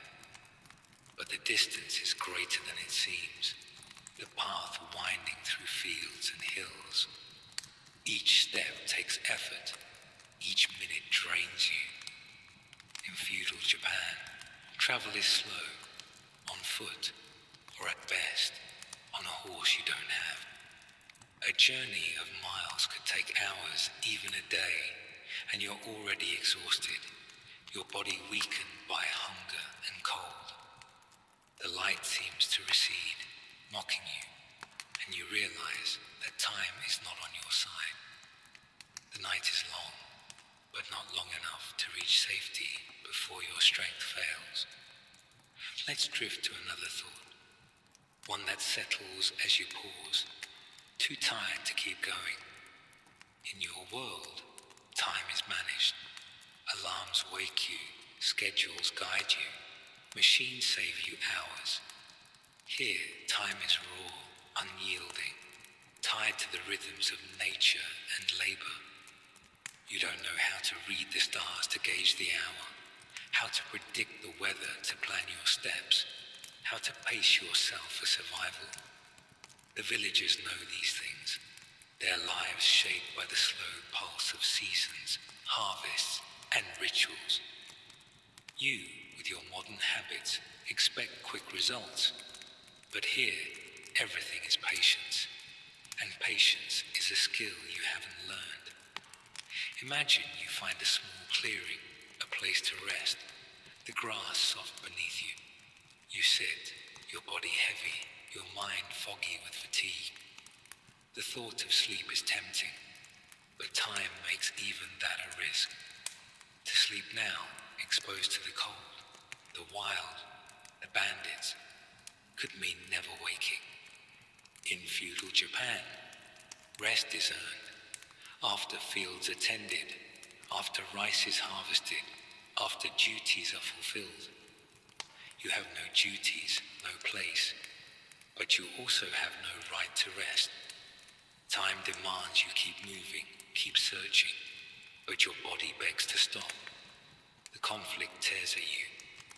[SPEAKER 1] But the distance is greater than it seems, the path winding through fields and hills. Each step takes effort, each minute drains you. In feudal Japan, travel is slow, on foot, or at best, on a horse you don't have. A journey of miles could take hours, even a day, and you're already exhausted, your body weakened by hunger and cold. The light seems to recede, mocking you, and you realize that time is not on your side. The night is long, but not long enough to reach safety before your strength fails. Let's drift to another thought, one that settles as you pause, too tired to keep going. In your world, time is managed. Alarms wake you, schedules guide you, machines save you hours. Here, time is raw, unyielding, tied to the rhythms of nature and labor. You don't know how to read the stars to gauge the hour, how to predict the weather to plan your steps, how to pace yourself for survival. The villagers know these things, their lives shaped by the slow pulse of seasons, harvests, and rituals. You, with your modern habits, expect quick results, but here, everything is patience, and patience is a skill you haven't learned. Imagine you find a small clearing, a place to rest, the grass soft beneath you. You sit, your body heavy, your mind foggy with fatigue. The thought of sleep is tempting, but time makes even that a risk. To sleep now, exposed to the cold, the wild, the bandits, could mean never waking. In feudal Japan, rest is earned, after fields are tended, after rice is harvested, after duties are fulfilled. You have no duties, no place, but you also have no right to rest. Time demands you keep moving, keep searching, but your body begs to stop. The conflict tears at you,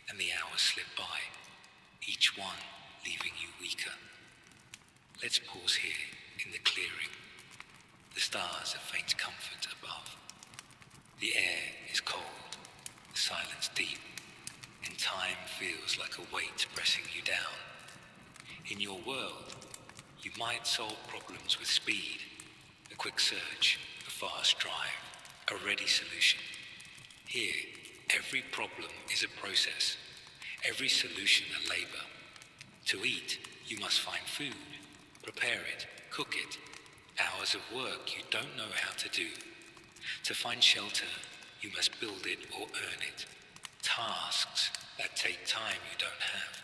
[SPEAKER 1] and the hours slip by, each one leaving you weaker. Let's pause here in the clearing. The stars are faint comfort above. The air is cold, the silence deep, and time feels like a weight pressing you down. In your world, you might solve problems with speed, a quick search, a fast drive, a ready solution. Here, every problem is a process, every solution a labor. To eat, you must find food, prepare it, cook it. Hours of work you don't know how to do. To find shelter, you must build it or earn it. Tasks that take time you don't have.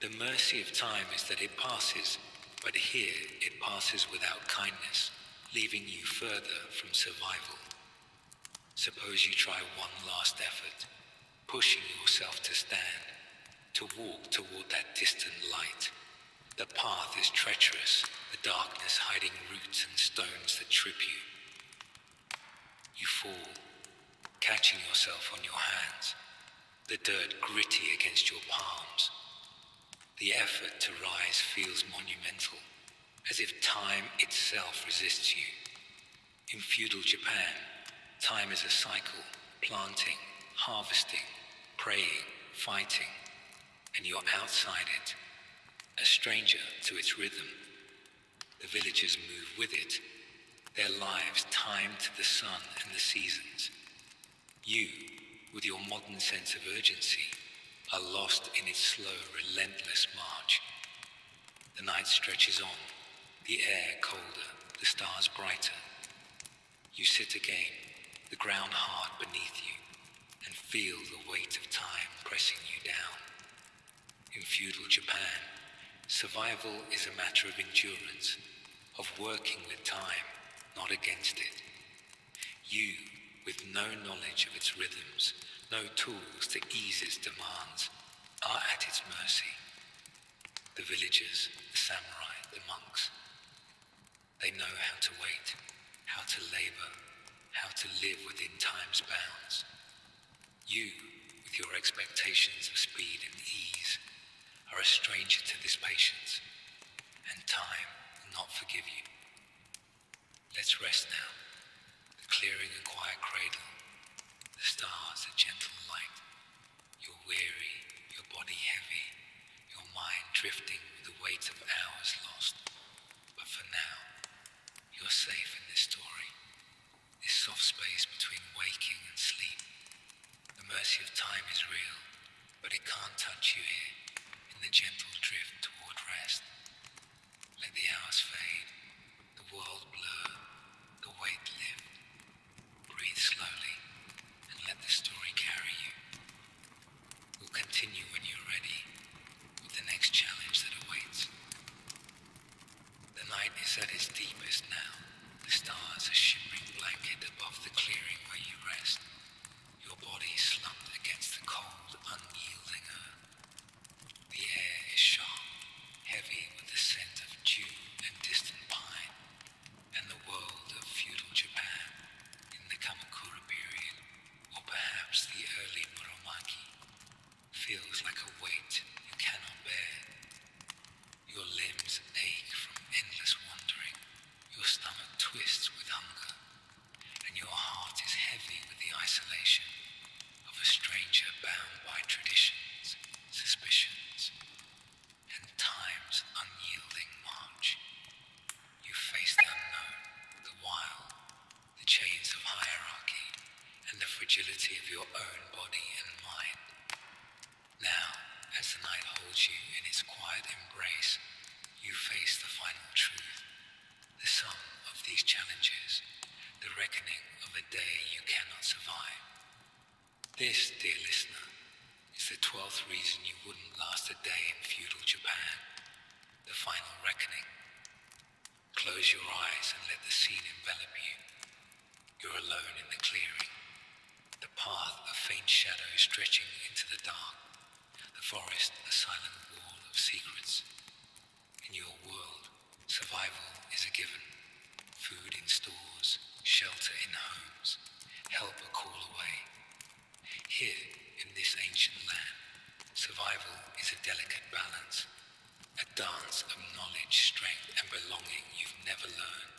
[SPEAKER 1] The mercy of time is that it passes, but here it passes without kindness, leaving you further from survival. Suppose you try one last effort, pushing yourself to stand, to walk toward that distant light. The path is treacherous, the darkness hiding roots and stones that trip you. You fall, catching yourself on your hands, the dirt gritty against your palms. The effort to rise feels monumental, as if time itself resists you. In feudal Japan, time is a cycle, planting, harvesting, praying, fighting, and you're outside it, a stranger to its rhythm. The villagers move with it, their lives timed to the sun and the seasons. You, with your modern sense of urgency, are lost in its slow, relentless march. The night stretches on, the air colder, the stars brighter. You sit again, the ground hard beneath you, and feel the weight of time pressing you down. In feudal Japan, survival is a matter of endurance, of working with time, not against it. You, with no knowledge of its rhythms, no tools to ease its demands, are at its mercy. The villagers, the samurai, the monks, they know how to wait, how to labor, how to live within time's bounds. You, with your expectations of speed and ease, are a stranger to this patience, and time will not forgive you. Let's rest now. The clearing a quiet cradle, the stars a gentle light. You're weary, your body heavy, your mind drifting with the weight of hours lost. But for now, you're safe in this story, this soft space between waking and sleep. The mercy of time is real, but it can't touch you here, in the gentle drift toward rest. Let the hours fade, the world blur, the weight lift. Breathe slowly, and let the story carry you. We'll continue when you're ready, with the next challenge that awaits. The night is at its deepest now. The stars a shimmering blanket above the clearing where you rest. Your body slumped against the cold, unyielding earth. The air is sharp, heavy with the scent of dew and distant pine, and the world of feudal Japan in the Kamakura period, or perhaps the early Muromachi, feels like a weight you cannot bear. Your limbs ache from endless wandering, your stomach twists with hunger, and your heart is heavy with the isolation of a stranger bound by traditions, suspicions, and time's unyielding march. You face the unknown, the wild, the chains of hierarchy, and the fragility of your own body and mind. Now, as the night holds you in its quiet embrace, you face the final truth, the sum of these challenges, the reckoning of a day you cannot survive. This, dear listener, is the 12th reason you wouldn't last a day in feudal Japan, the final reckoning. Close your eyes and let the scene envelop you. You're alone in the clearing, the path a faint shadow stretching into the dark, the forest a silent wall of secrets. In your world, survival is a given. Food in stores, shelter in homes, help a call away. Here, in this ancient land, survival is a delicate balance, a dance of knowledge, strength, and belonging you've never learned.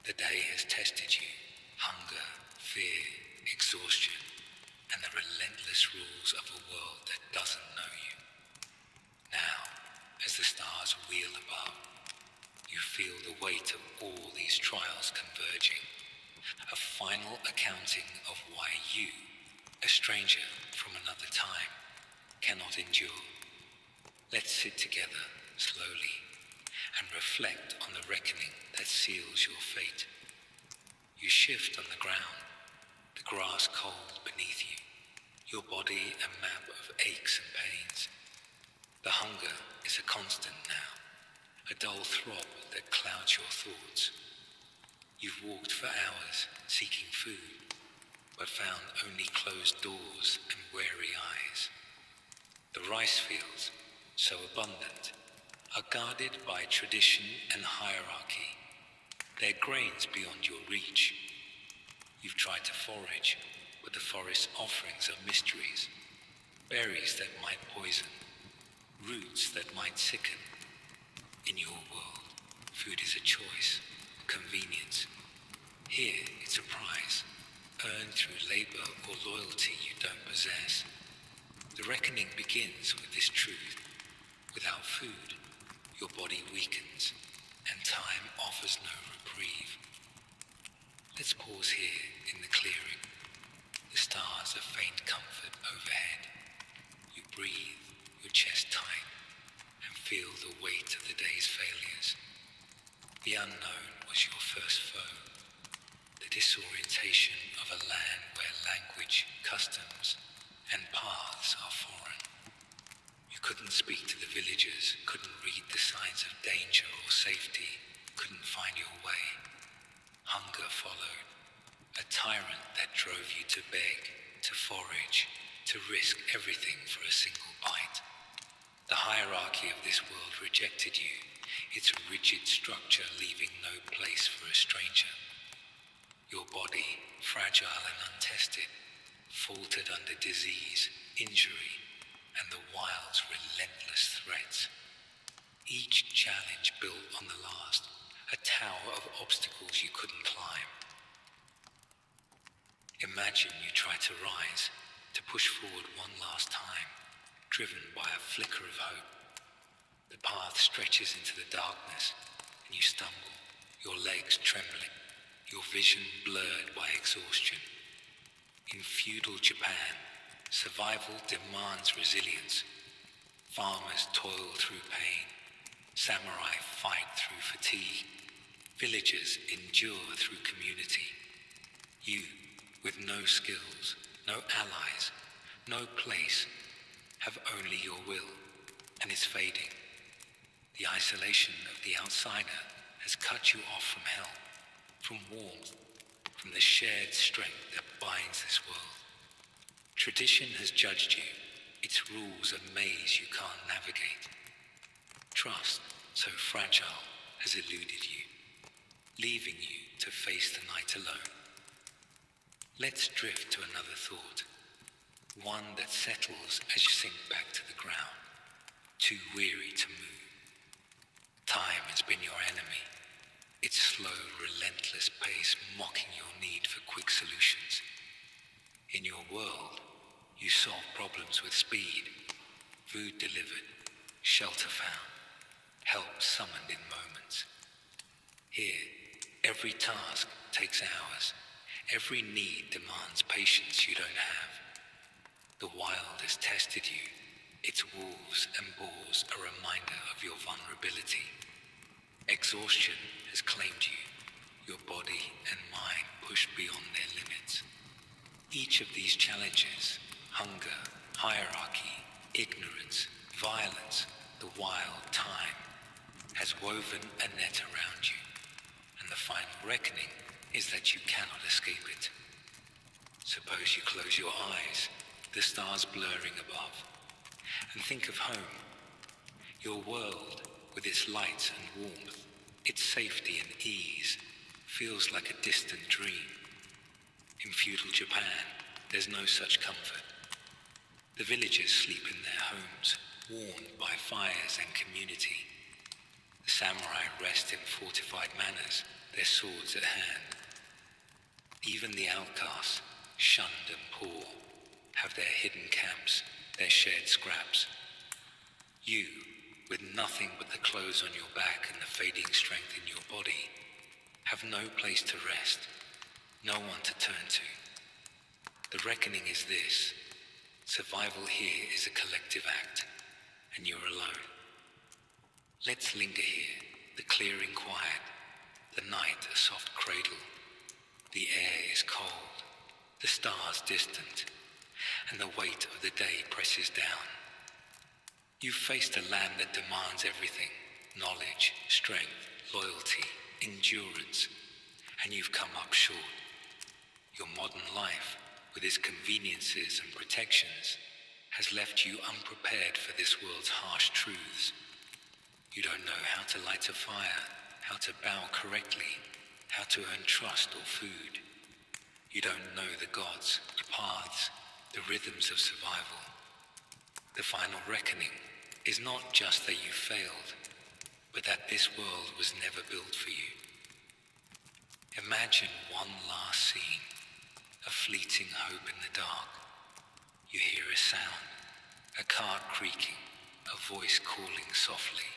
[SPEAKER 1] The day has tested you, hunger, fear, exhaustion, and the relentless rules of a world that doesn't know you. Now, as the stars wheel above, you feel the weight of all these trials converging, a final accounting of why you, a stranger from another time, cannot endure. Let's sit together slowly and reflect on the reckoning that seals your fate. You shift on the ground, the grass cold beneath you, your body a map of aches and pains. The hunger is a constant now, a dull throb that clouds your thoughts. You've walked for hours seeking food, but found only closed doors and weary eyes. The rice fields, so abundant, are guarded by tradition and hierarchy, their grains beyond your reach. You've tried to forage, but the forest's offerings are mysteries, berries that might poison, roots that might sicken. In your world, food is a choice, a convenience. Here, it's a prize, earned through labor or loyalty you don't possess. The reckoning begins with this truth. Without food, your body weakens, and time offers no reprieve. Let's pause here in the clearing. The stars a faint comfort overhead. You breathe, your chest tight, and feel the weight of the day's failures. The unknown was your first foe, the disorientation of a land where language, customs, and paths are foreign. You couldn't speak to the villagers, couldn't read the signs of danger or safety, couldn't find your way. Hunger followed, a tyrant that drove you to beg, to forage, to risk everything for a single bite. The hierarchy of this world rejected you, its rigid structure leaving no place for a stranger. Your body, fragile and untested, faltered under disease, injury, and the wild's relentless threats. Each challenge built on the last, a tower of obstacles you couldn't climb. Imagine you try to rise, to push forward one last time, driven by a flicker of hope. The path stretches into the darkness, and you stumble, your legs trembling, your vision blurred by exhaustion. In feudal Japan, survival demands resilience. Farmers toil through pain, samurai fight through fatigue, villagers endure through community. You, with no skills, no allies, no place, have only your will, and it's fading. The isolation of the outsider has cut you off from help, from warmth, from the shared strength that binds this world. Tradition has judged you, its rules a maze you can't navigate. Trust, so fragile, has eluded you, leaving you to face the night alone. Let's drift to another thought, one that settles as you sink back to the ground, too weary to move. Time has been your enemy, its slow, relentless pace mocking your need for quick solutions. In your world, you solve problems with speed, food delivered, shelter found, help summoned in moments. Here, every task takes hours. Every need demands patience you don't have. The wild has tested you, its wolves and boars a reminder of your vulnerability. Exhaustion has claimed you, your body and mind pushed beyond their limits. Each of these challenges, hunger, hierarchy, ignorance, violence, the wild time, has woven a net around you, and the final reckoning is that you cannot escape it. Suppose you close your eyes, the stars blurring above, and think of home. Your world, with its lights and warmth, its safety and ease, feels like a distant dream. In feudal Japan, there's no such comfort. The villagers sleep in their homes, warmed by fires and community. The samurai rest in fortified manors, their swords at hand. Even the outcasts, shunned and poor, have their hidden camps, their shared scraps. You, with nothing but the clothes on your back and the fading strength in your body, have no place to rest, no one to turn to. The reckoning is this: survival here is a collective act, and you're alone. Let's linger here, the clearing quiet, the night a soft cradle. The air is cold, the stars distant, and the weight of the day presses down. You've faced a land that demands everything: knowledge, strength, loyalty, endurance, and you've come up short. Your modern life, with its conveniences and protections, has left you unprepared for this world's harsh truths. You don't know how to light a fire, how to bow correctly, how to earn trust or food. You don't know the gods, the paths, the rhythms of survival. The final reckoning is not just that you failed, but that this world was never built for you. Imagine one last scene, a fleeting hope in the dark. You hear a sound, a cart creaking, a voice calling softly.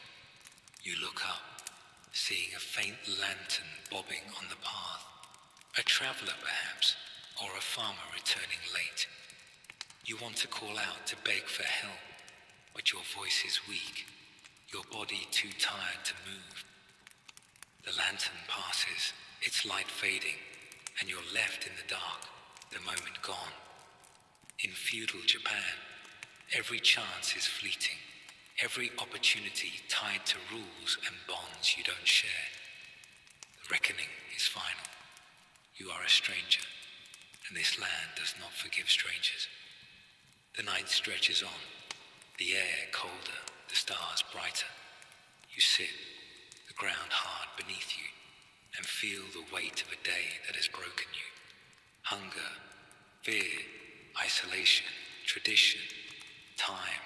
[SPEAKER 1] You look up, seeing a faint lantern bobbing on the path. A traveler perhaps, or a farmer returning late. You want to call out to beg for help, but your voice is weak, your body too tired to move. The lantern passes, its light fading, and you're left in the dark, the moment gone. In feudal Japan, every chance is fleeting, every opportunity tied to rules and bonds you don't share. The reckoning is final. You are a stranger, and this land does not forgive strangers. The night stretches on, the air colder, the stars brighter. You sit, the ground hard beneath you, and feel the weight of a day that has broken you. Hunger, fear, isolation, tradition, time.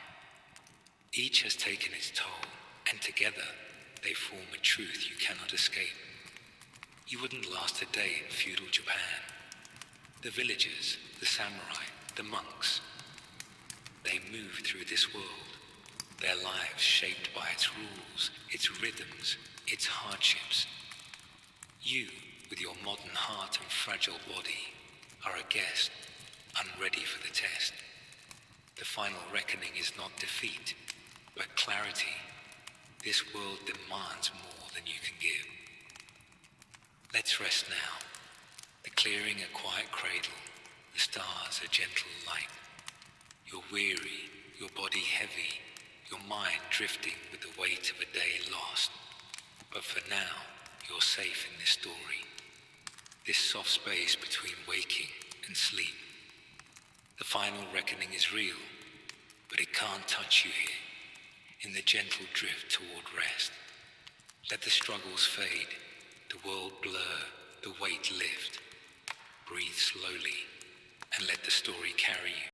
[SPEAKER 1] Each has taken its toll, and together they form a truth you cannot escape. You wouldn't last a day in feudal Japan. The villagers, the samurai, the monks, they move through this world, their lives shaped by its rules, its rhythms, its hardships. You, with your modern heart and fragile body, are a guest, unready for the test. The final reckoning is not defeat, but clarity. This world demands more than you can give. Let's rest now. The clearing a quiet cradle, the stars a gentle light. You're weary, your body heavy, your mind drifting with the weight of a day lost. But for now, you're safe in this story, this soft space between waking and sleep. The final reckoning is real, but it can't touch you here, in the gentle drift toward rest. Let the struggles fade, the world blur, the weight lift. Breathe slowly, and let the story carry you.